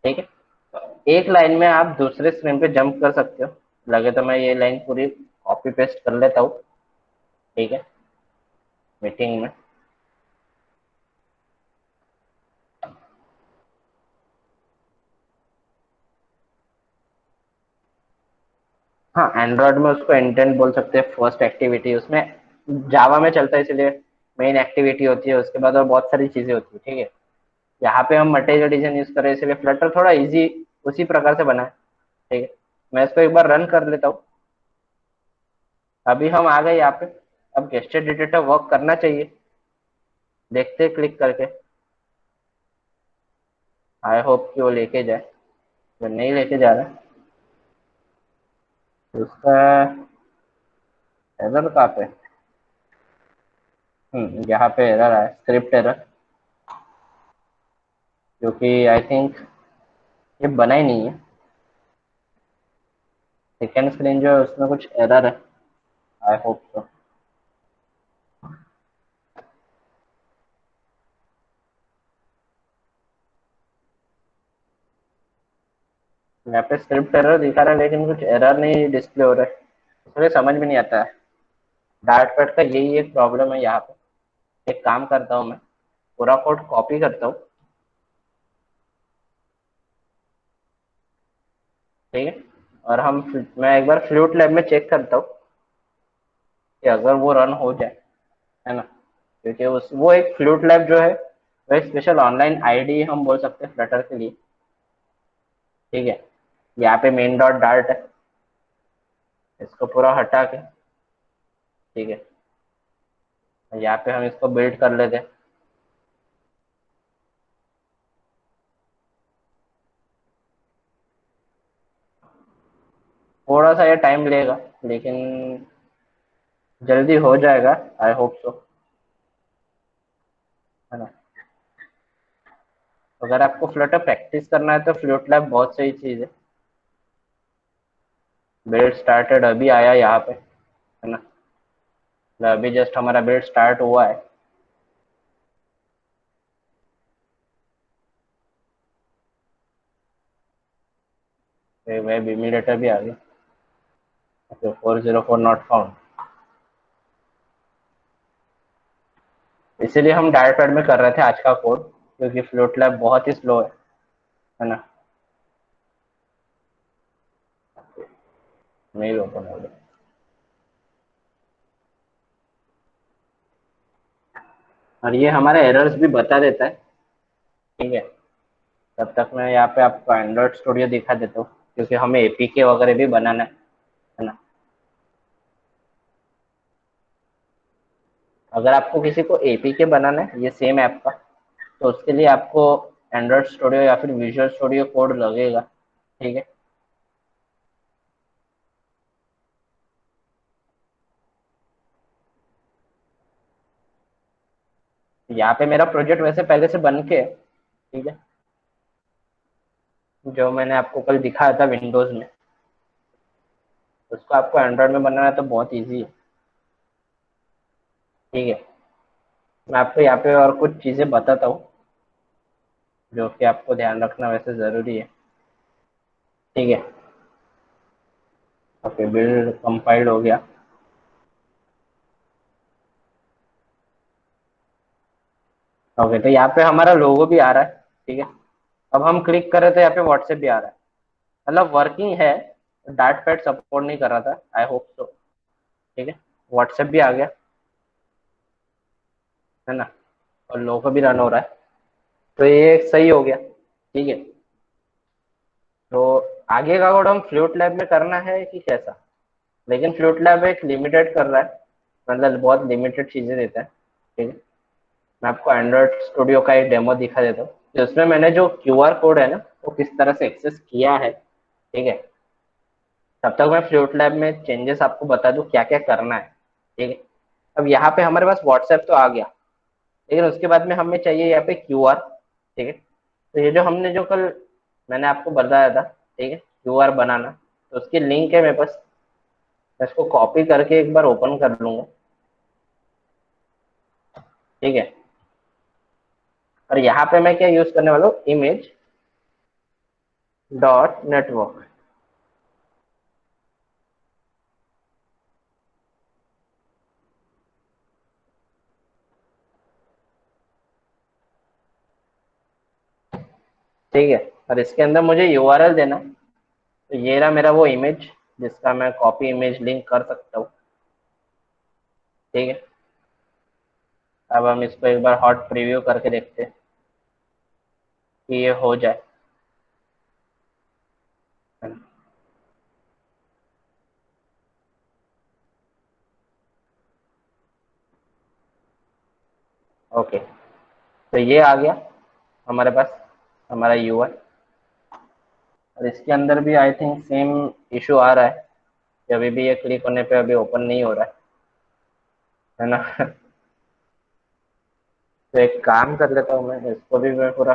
ठीक है। एक लाइन में आप दूसरे स्क्रीन पे जंप कर सकते हो, लगे तो मैं ये लाइन पूरी कॉपी पेस्ट कर लेता हूँ, ठीक है, मीटिंग में। हाँ, एंड्रॉयड में उसको इंटेंट बोल सकते हैं, फर्स्ट एक्टिविटी उसमें जावा में चलता है, इसलिए मेन एक्टिविटी होती है, उसके बाद और बहुत सारी चीजें होती है, ठीक है। यहाँ पे हम मटेरियल डिजाइन यूज कर रहे हैं, इसलिए फ्लटर थोड़ा इजी उसी प्रकार से बना है, ठीक है। मैं इसको एक बार रन कर लेता हूँ। अभी हम आ गए यहाँ पे, अब गेस्टेड डिटेक्टर वर्क करना चाहिए, देखते हैं क्लिक करके। आई होप कि वो लेके जाए, वो नहीं लेके जा रहा है तो उसका एरर कहाँ पे, यहाँ पे एरर है, स्क्रिप्ट एरर, क्योंकि आई थिंक ये बना ही नहीं है। सेकेंड स्क्रीन जो है उसमें कुछ एरर है, आई होप सो। यहाँ पे स्क्रिप्ट एरर दिखा रहा है, लेकिन कुछ एरर नहीं डिस्प्ले हो रहा है, इसलिए समझ में नहीं आता है। डार्ट पैड का यही एक प्रॉब्लम है यहाँ पे। एक काम करता हूँ, मैं पूरा कोड कॉपी करता हूँ, ठीक है। और मैं एक बार फ्लूट लैब में चेक करता हूँ कि अगर वो रन हो जाए, है ना, क्योंकि उस वो एक फ्लूट लैब जो है वो एक स्पेशल ऑनलाइन आईडी हम बोल सकते हैं फ्लटर के लिए, ठीक है। यहाँ पे मेन डॉट डार्ट है, इसको पूरा हटा के, ठीक है, यहाँ पे हम इसको बिल्ड कर लेते हैं। थोड़ा सा ये टाइम लेगा, लेकिन जल्दी हो जाएगा, आई होप सो, है ना। अगर आपको फ्लटर प्रैक्टिस करना है तो फ्लूट लैब बहुत सही चीज़ है। बिल्ड स्टार्टेड अभी आया यहाँ पे, है ना, अभी जस्ट हमारा बिल्ड स्टार्ट हुआ है। वेब इमिडिएटर भी आ गया। Okay, 404 not found. इसीलिए हम डायरेक्ट पैड में कर रहे थे आज का कोड, क्योंकि फ्लोट लैब बहुत ही स्लो है ना। मेल ओपन हो गया। और ये हमारे एरर्स भी बता देता है, ठीक है। तब तक मैं यहाँ पे आपको एंड्रॉइड स्टूडियो दिखा देता हूँ, क्योंकि हमें एपीके वगैरह भी बनाना है ना। अगर आपको किसी को एपीके बनाना है ये सेम ऐप का, तो उसके लिए आपको एंड्रॉइड स्टूडियो या फिर विजुअल स्टूडियो कोड लगेगा, ठीक है। यहाँ पे मेरा प्रोजेक्ट वैसे पहले से बन के है, ठीक है, जो मैंने आपको कल दिखाया था विंडोज में। उसको आपको एंड्रॉइड में बनाना है तो बहुत इजी है, ठीक है। मैं आपको यहाँ पे और कुछ चीज़ें बताता हूँ जो कि आपको ध्यान रखना वैसे ज़रूरी है, ठीक है। ओके, बिल्ड कंपाइल्ड हो गया। ओके, तो यहाँ पे हमारा लोगो भी आ रहा है, ठीक है। अब हम क्लिक करें तो यहाँ पे व्हाट्सएप भी आ रहा है, मतलब वर्किंग है। डार्ट पैड सपोर्ट नहीं कर रहा था, आई होप सो, ठीक है। व्हाट्सएप भी आ गया, है ना, और लोगो भी रन हो रहा है, तो ये सही हो गया, ठीक है। तो आगे का कोड हम फ्लूट लैब में करना है कि कैसा? लेकिन फ्लूट लैब एक लिमिटेड कर रहा है, मतलब बहुत लिमिटेड चीज़ें देता है, ठीक है। मैं आपको एंड्रॉइड स्टूडियो का एक डेमो दिखा देता हूँ, जिसमें मैंने जो क्यूआर कोड है ना वो किस तरह से एक्सेस किया है, ठीक है। तब तक मैं फ्लूट लैब में चेंजेस आपको बता दूं क्या क्या करना है, ठीक है। अब यहाँ पे हमारे पास व्हाट्सएप तो आ गया, लेकिन उसके बाद में हमें चाहिए यहाँ पे क्यूआर, ठीक है। तो ये जो हमने जो कल मैंने आपको बताया था, ठीक है, क्यूआर बनाना, तो उसकी लिंक है मेरे पास। मैं इसको कॉपी करके एक बार ओपन कर लूंगा, ठीक है। और यहाँ पे मैं क्या यूज करने वाला हूँ, इमेज डॉट नेटवर्क, ठीक है। और इसके अंदर मुझे यूआरएल देना है, तो ये रहा मेरा वो इमेज जिसका मैं कॉपी इमेज लिंक कर सकता हूँ, ठीक है। अब हम इसको एक बार हॉट प्रीव्यू करके देखते हैं कि ये हो जाए। ओके, तो ये आ गया हमारे पास हमारा यूआई। और इसके अंदर भी आई थिंक सेम इशू आ रहा है कि अभी भी ये क्लिक होने पे अभी ओपन नहीं हो रहा है ना। तो एक काम कर लेता हूँ, मैं इसको भी मैं पूरा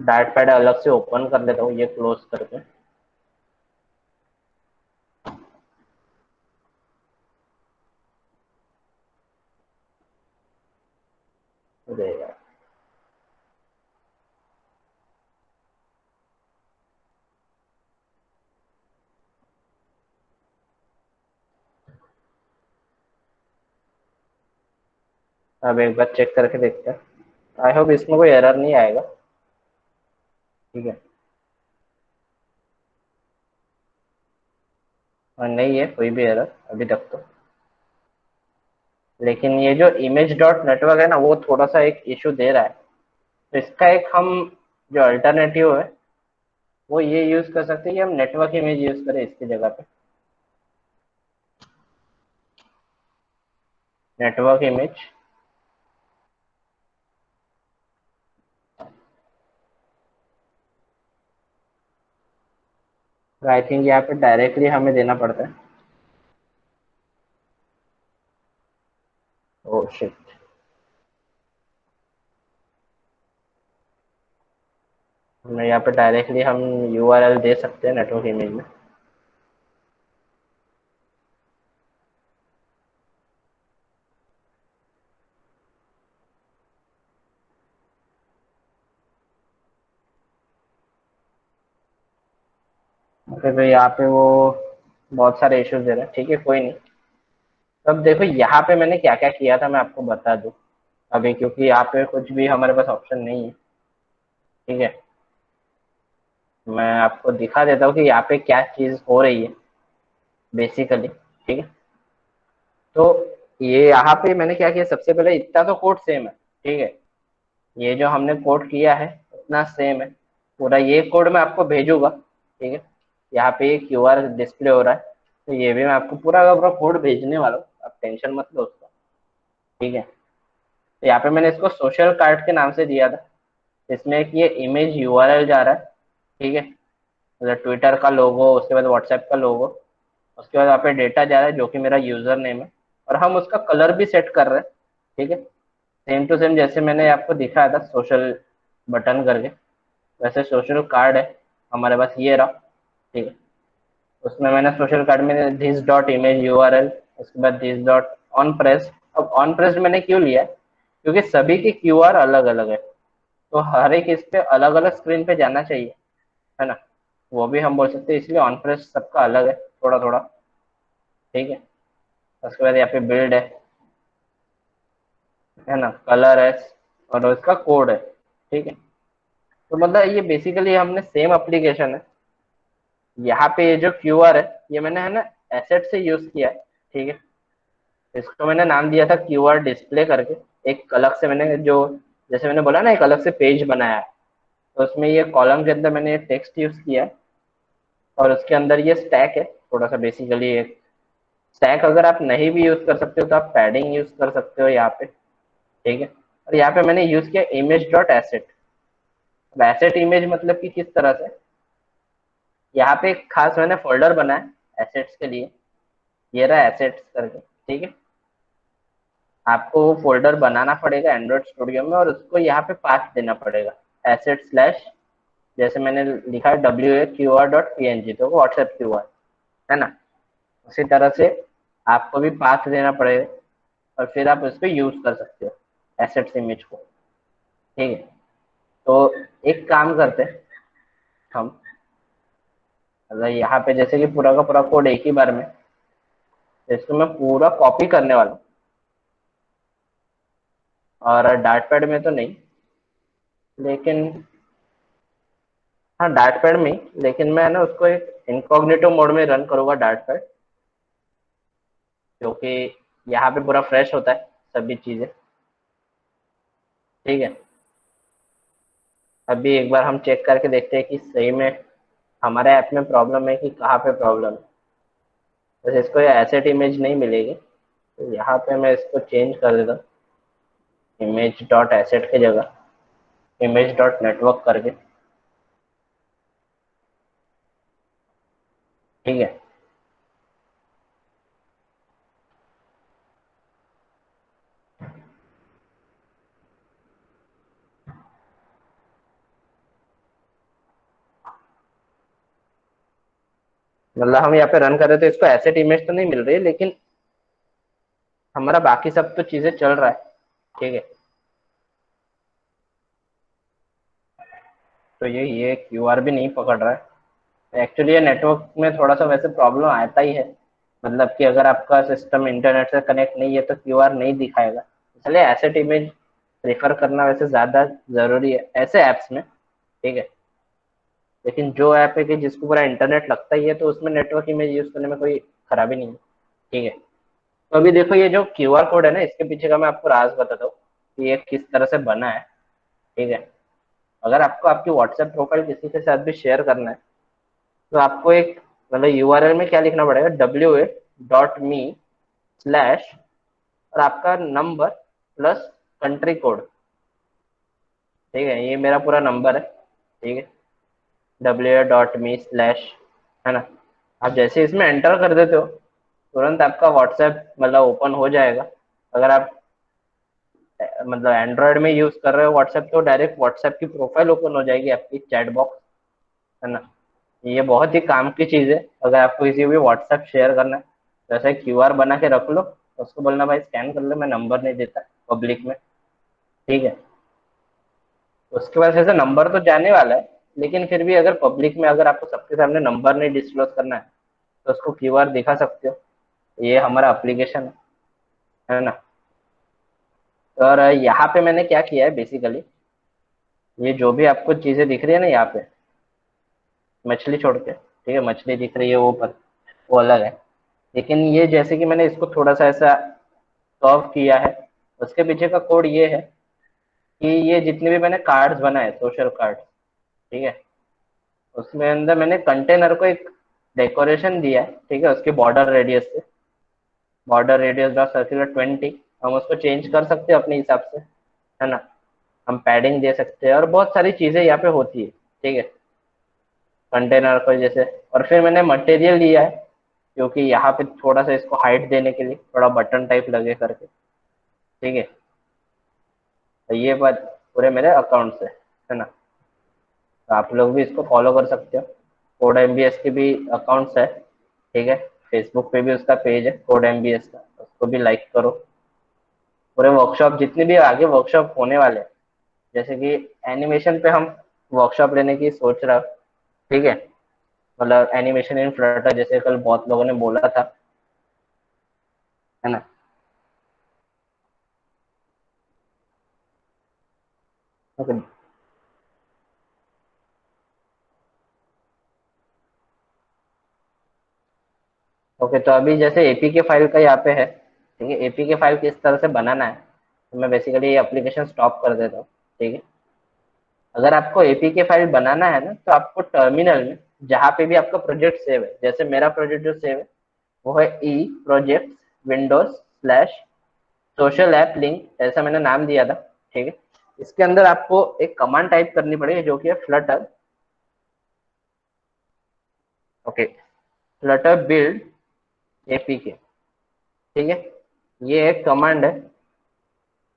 डार्ट पैड अलग से ओपन कर लेता हूँ, ये क्लोज करके। अरे यार, अब एक बार चेक करके देखते हैं। आई होप इसमें कोई एरर नहीं आएगा, ठीक है। और नहीं है कोई भी एरर अभी तक तो। लेकिन ये जो इमेज डॉट नेटवर्क है ना वो थोड़ा सा एक इशू दे रहा है, तो इसका एक हम जो अल्टरनेटिव है वो ये यूज कर सकते हैं कि हम नेटवर्क इमेज यूज करें इसकी जगह पे। नेटवर्क इमेज, आई थिंक यहाँ पे डायरेक्टली हमें देना पड़ता है। ओ शिट, हमें यहाँ पे डायरेक्टली हम यूआरएल दे सकते हैं नेटवर्क इमेज में। फिर यहाँ पे वो बहुत सारे इश्यूज दे रहे हैं, ठीक है कोई नहीं। तो अब देखो यहाँ पे मैंने क्या क्या किया था मैं आपको बता दूं अभी, क्योंकि यहाँ पे कुछ भी हमारे पास ऑप्शन नहीं है, ठीक है। मैं आपको दिखा देता हूँ कि यहाँ पे क्या चीज़ हो रही है बेसिकली, ठीक है। तो ये यहाँ पे मैंने क्या किया, सबसे पहले इतना तो कोड सेम है, ठीक है। ये जो हमने कोड किया है उतना सेम है पूरा, ये कोड मैं आपको भेजूंगा, ठीक है। यहाँ पे ये क्यूआर डिस्प्ले हो रहा है, तो ये भी मैं आपको पूरा का पूरा कोड भेजने वाला हूँ, आप टेंशन मत लो उसका, ठीक है। तो यहाँ पे मैंने इसको सोशल कार्ड के नाम से दिया था, इसमें कि ये इमेज यूआरएल जा रहा है, ठीक है। मतलब ट्विटर का लोगो, उसके बाद व्हाट्सएप का लोगो, उसके बाद यहाँ पे डेटा जा रहा है जो कि मेरा यूजर नेम है, और हम उसका कलर भी सेट कर रहे हैं, ठीक है। सेम टू सेम जैसे मैंने आपको दिखाया था सोशल बटन करके, वैसे सोशल कार्ड है हमारे पास, ये रहा, ठीक है। उसमें मैंने सोशल कार्ड में दिस डॉट इमेज यूआरएल, उसके बाद दिस डॉट ऑन प्रेस। अब ऑन प्रेस मैंने क्यों लिया है, क्योंकि सभी की क्यूआर अलग अलग है, तो हर एक इस पे अलग अलग स्क्रीन पे जाना चाहिए, है ना। वो भी हम बोल सकते हैं, इसलिए ऑन प्रेस सबका अलग है थोड़ा थोड़ा, ठीक है। उसके बाद यहाँ पे बिल्ड है ना, कलर है, और इसका कोड है, ठीक है। तो मतलब ये बेसिकली हमने सेम एप्लीकेशन है। यहाँ पे ये जो क्यूआर है ये मैंने है ना एसेट से यूज किया है, ठीक है। इसको मैंने नाम दिया था क्यूआर डिस्प्ले करके। एक अलग से मैंने जो, जैसे मैंने बोला ना, एक अलग से पेज बनाया है, तो उसमें ये कॉलम के अंदर मैंने टेक्स्ट यूज किया है, और उसके अंदर ये स्टैक है थोड़ा सा, बेसिकली एक स्टैक अगर आप नहीं भी यूज कर सकते हो तो आप पैडिंग यूज कर सकते हो यहाँ पे, ठीक है। और यहाँ पे मैंने यूज किया इमेज डॉट एसेट। अब एसेट इमेज मतलब कि किस तरह से, यहाँ पे एक खास मैंने फोल्डर बनाया एसेट्स के लिए, ये रहा एसेट्स करके, ठीक है। आपको वो फोल्डर बनाना पड़ेगा एंड्रॉइड स्टूडियो में, और उसको यहाँ पे पाथ देना पड़ेगा एसेट स्लैश, जैसे मैंने लिखा है WAQR.png, तो व्हाट्सएप क्यूआर है ना। उसी तरह से आपको भी पाथ देना पड़ेगा, और फिर आप उस पर यूज कर सकते हो एसेट्स इमेज को, ठीक है। तो एक काम करते हैं हम, मतलब यहाँ पे जैसे कि पूरा का पूरा कोड एक ही बार में, तो इसको मैं पूरा कॉपी करने वाला हूँ, और डार्ट पैड में तो नहीं, लेकिन हाँ डार्ट पैड में ही, लेकिन मैं ना उसको एक इनकॉग्निटो मोड में रन करूंगा डार्ट पैड, क्योंकि यहाँ पे पूरा फ्रेश होता है सभी चीजें, ठीक है। अभी एक बार हम चेक करके देखते हैं कि सही में हमारे ऐप में प्रॉब्लम है कि कहाँ पे प्रॉब्लम है। वैसे इसको ये एसेट इमेज नहीं मिलेगी, तो यहाँ पे मैं इसको चेंज कर देता हूँ, इमेज डॉट एसेट की जगह इमेज डॉट नेटवर्क करके, ठीक है। मतलब हम यहाँ पे रन कर रहे थे, इसको एसेट इमेज तो नहीं मिल रही है, लेकिन हमारा बाकी सब तो चीजें चल रहा है, ठीक है। तो ये क्यूआर भी नहीं पकड़ रहा है एक्चुअली, ये नेटवर्क में थोड़ा सा वैसे प्रॉब्लम आता ही है, मतलब कि अगर आपका सिस्टम इंटरनेट से कनेक्ट नहीं है तो क्यूआर नहीं दिखाएगा, इसलिए एसेट इमेज प्रेफर करना वैसे ज़्यादा ज़रूरी है ऐसे ऐप्स में, ठीक है। लेकिन जो ऐप है कि जिसको पूरा इंटरनेट लगता ही है, तो उसमें नेटवर्क इमेज यूज़ करने में कोई खराबी नहीं है, ठीक है। तो अभी देखो ये जो क्यूआर कोड है ना, इसके पीछे का मैं आपको राज बताता हूँ कि ये किस तरह से बना है, ठीक है। अगर आपको आपकी व्हाट्सएप प्रोफाइल किसी के साथ भी शेयर करना है, तो आपको एक, मतलब यूआरएल में क्या लिखना पड़ेगा, WA.me/ और आपका नंबर प्लस कंट्री कोड, ठीक है। ये मेरा पूरा नंबर है, ठीक है, WA.me/ है ना। आप जैसे इसमें एंटर कर देते हो, तुरंत आपका व्हाट्सएप मतलब ओपन हो जाएगा। अगर आप मतलब एंड्रॉयड में यूज कर रहे हो व्हाट्सएप, तो डायरेक्ट व्हाट्सएप की प्रोफाइल ओपन हो जाएगी आपकी, चैट बॉक्स, है ना। ये बहुत ही काम की चीज़ है अगर आपको किसी भी व्हाट्सएप शेयर करना है, जैसे क्यूआर बना के रख लो, उसको बोलना भाई स्कैन कर लो, मैं नंबर नहीं देता पब्लिक में, ठीक है। उसके बाद जैसे नंबर तो जाने वाला है, लेकिन फिर भी अगर पब्लिक में अगर आपको सबके सामने नंबर नहीं डिस्क्लोज करना है तो उसको क्यूआर दिखा सकते हो। ये हमारा एप्लीकेशन है ना। और यहाँ पे मैंने क्या किया है बेसिकली, ये जो भी आपको चीजें दिख रही है ना यहाँ पे, मछली छोड़ के, ठीक है, मछली दिख रही है वो ऊपर, वो अलग है। लेकिन ये जैसे कि मैंने इसको थोड़ा सा ऐसा सॉल्व किया है, उसके पीछे का कोड ये है कि ये जितने भी मैंने कार्ड्स बनाए, सोशल कार्ड्स, ठीक है, उसमें अंदर मैंने कंटेनर को एक डेकोरेशन दिया है, ठीक है, उसके बॉर्डर रेडियस से, बॉर्डर रेडियस डॉट सर्कुलर 20, हम उसको चेंज कर सकते हैं अपने हिसाब से, है ना। हम पैडिंग दे सकते हैं और बहुत सारी चीजें यहाँ पे होती है, ठीक है, कंटेनर को जैसे। और फिर मैंने मटेरियल लिया है क्योंकि यहाँ पे थोड़ा सा इसको हाइट देने के लिए थोड़ा बटन टाइप लगे करके, ठीक है। तो ये बात पूरे मेरे अकाउंट से है ना। तो आप लोग भी इसको फॉलो कर सकते हो। कोड एमबीएस के भी अकाउंट्स है, ठीक है, फेसबुक पे भी उसका पेज है कोड एमबीएस का, उसको भी लाइक करो। पूरे वर्कशॉप जितने भी आगे वर्कशॉप होने वाले हैं, जैसे कि एनिमेशन पे हम वर्कशॉप लेने की सोच रहा हूँ, ठीक है, मतलब एनिमेशन इन फ्लटर जैसे कल बहुत लोगों ने बोला था, है ना। ओके। ओके, तो अभी जैसे एपीके फाइल का यहाँ पे है, ठीक है, एपीके फाइल किस तरह से बनाना है, तो मैं बेसिकली ये एप्लीकेशन स्टॉप कर देता हूँ, ठीक है। अगर आपको एपीके फाइल बनाना है ना, तो आपको टर्मिनल में जहाँ पे भी आपका प्रोजेक्ट सेव है, जैसे मेरा प्रोजेक्ट जो सेव है वो है E project Windows slash social app link, ऐसा मैंने नाम दिया था, ठीक है। इसके अंदर आपको एक कमांड टाइप करनी पड़ेगी जो कि है Flutter, okay, Flutter build APK, ठीक है। ये एक कमांड है,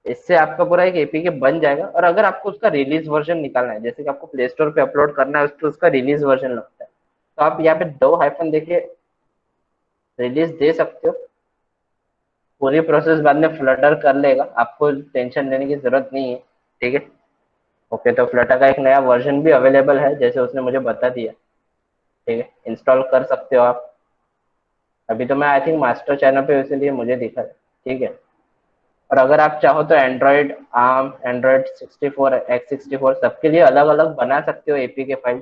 इससे आपका पूरा एक एपीके बन जाएगा। और अगर आपको उसका रिलीज वर्जन निकालना है, जैसे कि आपको प्ले स्टोर पे अपलोड करना है तो उसका रिलीज वर्जन लगता है, तो आप यहाँ पे दो हाइफन देके रिलीज दे सकते हो। पूरी प्रोसेस बाद में फ्लटर कर लेगा, आपको टेंशन लेने की जरूरत नहीं है, ठीक है। ओके, तो फ्लटर का एक नया वर्जन भी अवेलेबल है जैसे उसने मुझे बता दिया, ठीक है, इंस्टॉल कर सकते हो आप। अभी तो मैं आई थिंक मास्टर चैनल पे इसलिए मुझे दिखा है, ठीक है। और अगर आप चाहो तो एंड्रॉइड आर्म, एंड्रॉइड 64, X64 सबके लिए अलग अलग बना सकते हो एपीके फाइल,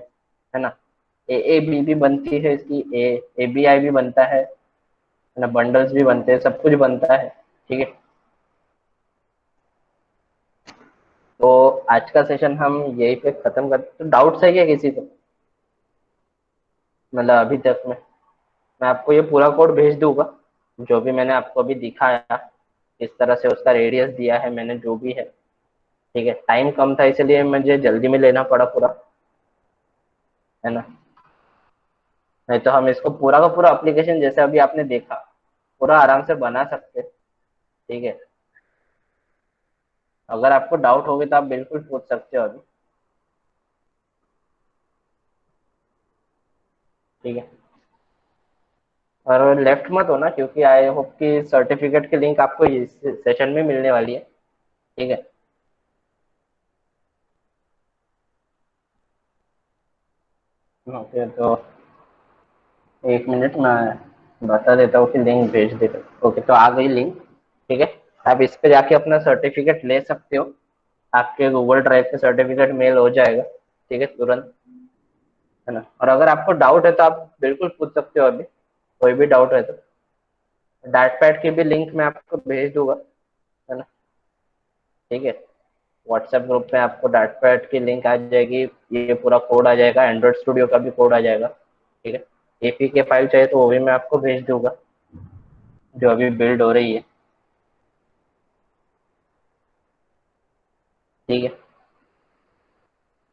है ना। ए बी भी बनती है इसकी, ए बी आई भी बनता है ना, बंडल्स भी बनते हैं, सब कुछ बनता है, ठीक है। तो आज का सेशन हम यही पे खत्म करते, तो डाउट्स है क्या किसी को, मतलब अभी तक में। मैं आपको ये पूरा कोड भेज दूंगा जो भी मैंने आपको अभी दिखाया, इस तरह से उसका रेडियस दिया है मैंने जो भी है, ठीक है। टाइम कम था इसलिए मुझे जल्दी में लेना पड़ा पूरा, है ना। नहीं तो हम इसको पूरा का पूरा एप्लीकेशन जैसे अभी आपने देखा पूरा आराम से बना सकते, ठीक है। अगर आपको डाउट होगी तो आप बिल्कुल पूछ सकते हो अभी, ठीक है। और लेफ्ट मत होना क्योंकि आई होप कि सर्टिफिकेट की लिंक आपको इस सेशन में मिलने वाली है, ठीक है। ओके, तो एक मिनट मैं बता देता हूँ कि लिंक भेज देता हूँ। ओके, तो आ गई लिंक, ठीक है। आप इस पे जाके अपना सर्टिफिकेट ले सकते हो, आपके गूगल ड्राइव पे सर्टिफिकेट मेल हो जाएगा, ठीक है, तुरंत, है ना। और अगर आपको डाउट है तो आप बिल्कुल पूछ सकते हो अभी, कोई भी डाउट है तो। डाट पैड की भी लिंक मैं आपको भेज दूंगा, है ना, ठीक है। व्हाट्सएप ग्रुप में आपको डाट पैड की लिंक आ जाएगी, ये पूरा कोड आ जाएगा, एंड्रॉइड स्टूडियो का भी कोड आ जाएगा, ठीक है। एपीके फाइल चाहिए तो वो भी मैं आपको भेज दूंगा जो अभी बिल्ड हो रही है, ठीक है।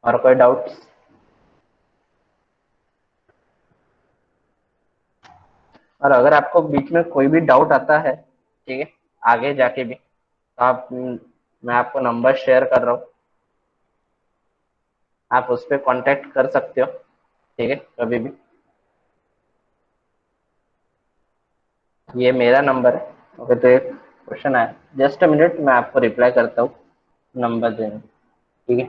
और कोई डाउट। और अगर आपको बीच में कोई भी डाउट आता है, ठीक है, आगे जाके भी, तो आप मैं आपको नंबर शेयर कर रहा हूँ, आप उस पर कॉन्टेक्ट कर सकते हो, ठीक है, कभी भी। ये मेरा नंबर है। ओके, तो एक क्वेश्चन आया, जस्ट अ मिनट मैं आपको रिप्लाई करता हूँ नंबर देने, ठीक है।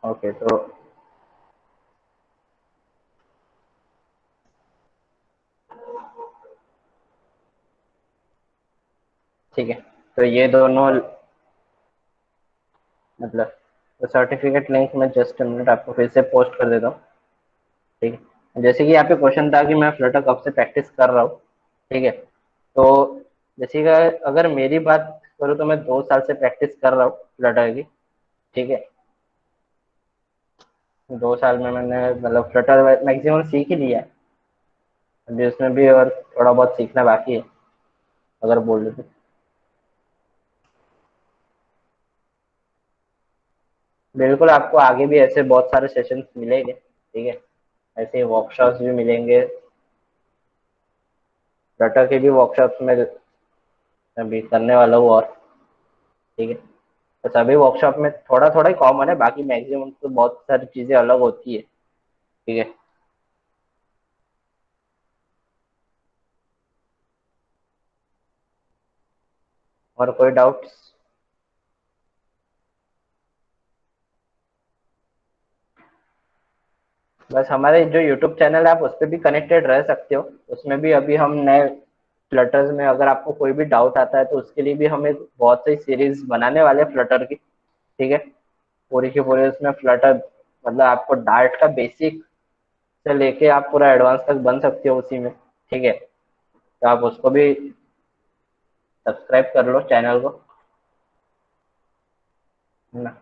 ओके तो ठीक है, तो ये दोनों मतलब तो सर्टिफिकेट लिंक में जस्ट मिनट आपको फिर से पोस्ट कर देता हूँ। ठीक है, जैसे कि यहाँ पे क्वेश्चन था कि मैं फ्लटर कब से प्रैक्टिस कर रहा हूँ। ठीक है, तो जैसे कि अगर मेरी बात करूँ तो मैं 2 साल से प्रैक्टिस कर रहा हूँ फ्लटर की। ठीक है, 2 साल में मैंने मतलब फ्लटर मैक्सिमम सीख ही लिया है, अभी उसमें भी और थोड़ा बहुत सीखना बाकी है अगर बोल तो। बिल्कुल, आपको आगे भी ऐसे बहुत सारे सेशंस मिलेंगे। ठीक है, ऐसे वर्कशॉप्स भी मिलेंगे, फ्लटर के भी वर्कशॉप्स में अभी करने वाला हूँ। और ठीक है, तो सभी वर्कशॉप में थोड़ा थोड़ा ही कॉमन है, बाकी मैक्सिमम तो बहुत सारी चीजें अलग होती है। ठीक है, और कोई डाउट्स? बस हमारे जो यूट्यूब चैनल है आप उस पर भी कनेक्टेड रह सकते हो, उसमें भी अभी हम नए फ्लटर्स में अगर आपको कोई भी डाउट आता है तो उसके लिए भी हम एक बहुत सी सीरीज बनाने वाले हैं फ्लटर की। ठीक है, पूरी की पूरी उसमें फ्लटर मतलब आपको डार्ट का बेसिक से लेके आप पूरा एडवांस तक बन सकते हो उसी में। ठीक है, तो आप उसको भी सब्सक्राइब कर लो चैनल को, है ना।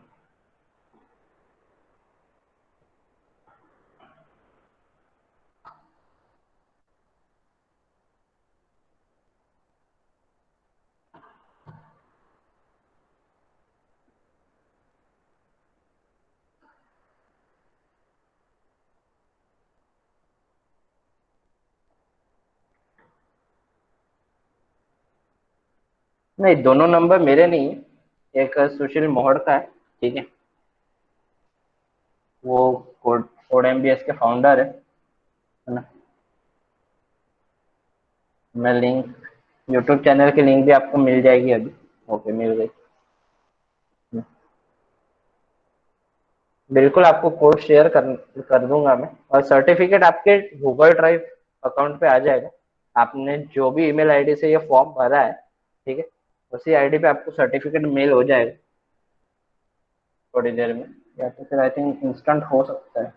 नहीं, दोनों नंबर मेरे नहीं है, एक सुशील मोहड़ का है। ठीक है, वो कोड कोड एमबीएस के फाउंडर है ना। मैं लिंक यूट्यूब चैनल की लिंक भी आपको मिल जाएगी अभी। ओके, मिल गई। बिल्कुल, आपको कोड शेयर कर दूंगा मैं, और सर्टिफिकेट आपके गूगल ड्राइव अकाउंट पे आ जाएगा। आपने जो भी ईमेल आईडी से ये फॉर्म भरा है, ठीक है, उसी आईडी पे आपको सर्टिफिकेट मेल हो जाएगा थोड़ी देर में, या तो फिर आई थिंक इंस्टेंट हो सकता है।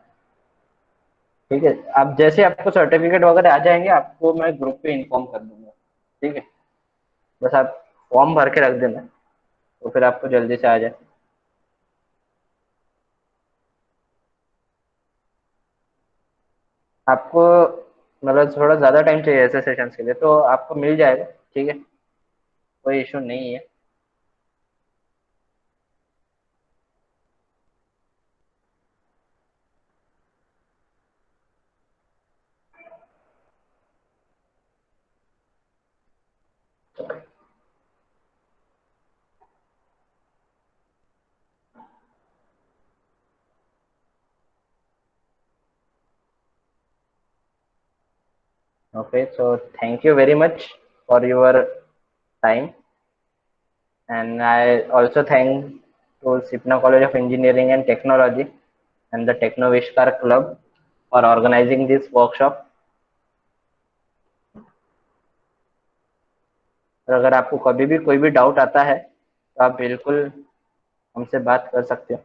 ठीक है, आप जैसे आपको सर्टिफिकेट वगैरह आ जाएंगे आपको मैं ग्रुप पे इन्फॉर्म कर दूंगा। ठीक है, बस आप फॉर्म भर के रख देना, तो फिर आपको जल्दी से आ जाए। आपको मतलब थोड़ा ज़्यादा टाइम चाहिए ऐसे सेशंस के लिए तो आपको मिल जाएगा। ठीक है, कोई इशू नहीं है। Okay, so thank you very much for your time, and I also thank to Sipna College of Engineering and Technology and the Technovishkar Club for organizing this workshop. और अगर आपको कभी भी कोई भी डाउट आता है तो आप बिल्कुल हमसे बात कर सकते हो।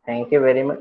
Thank you very much.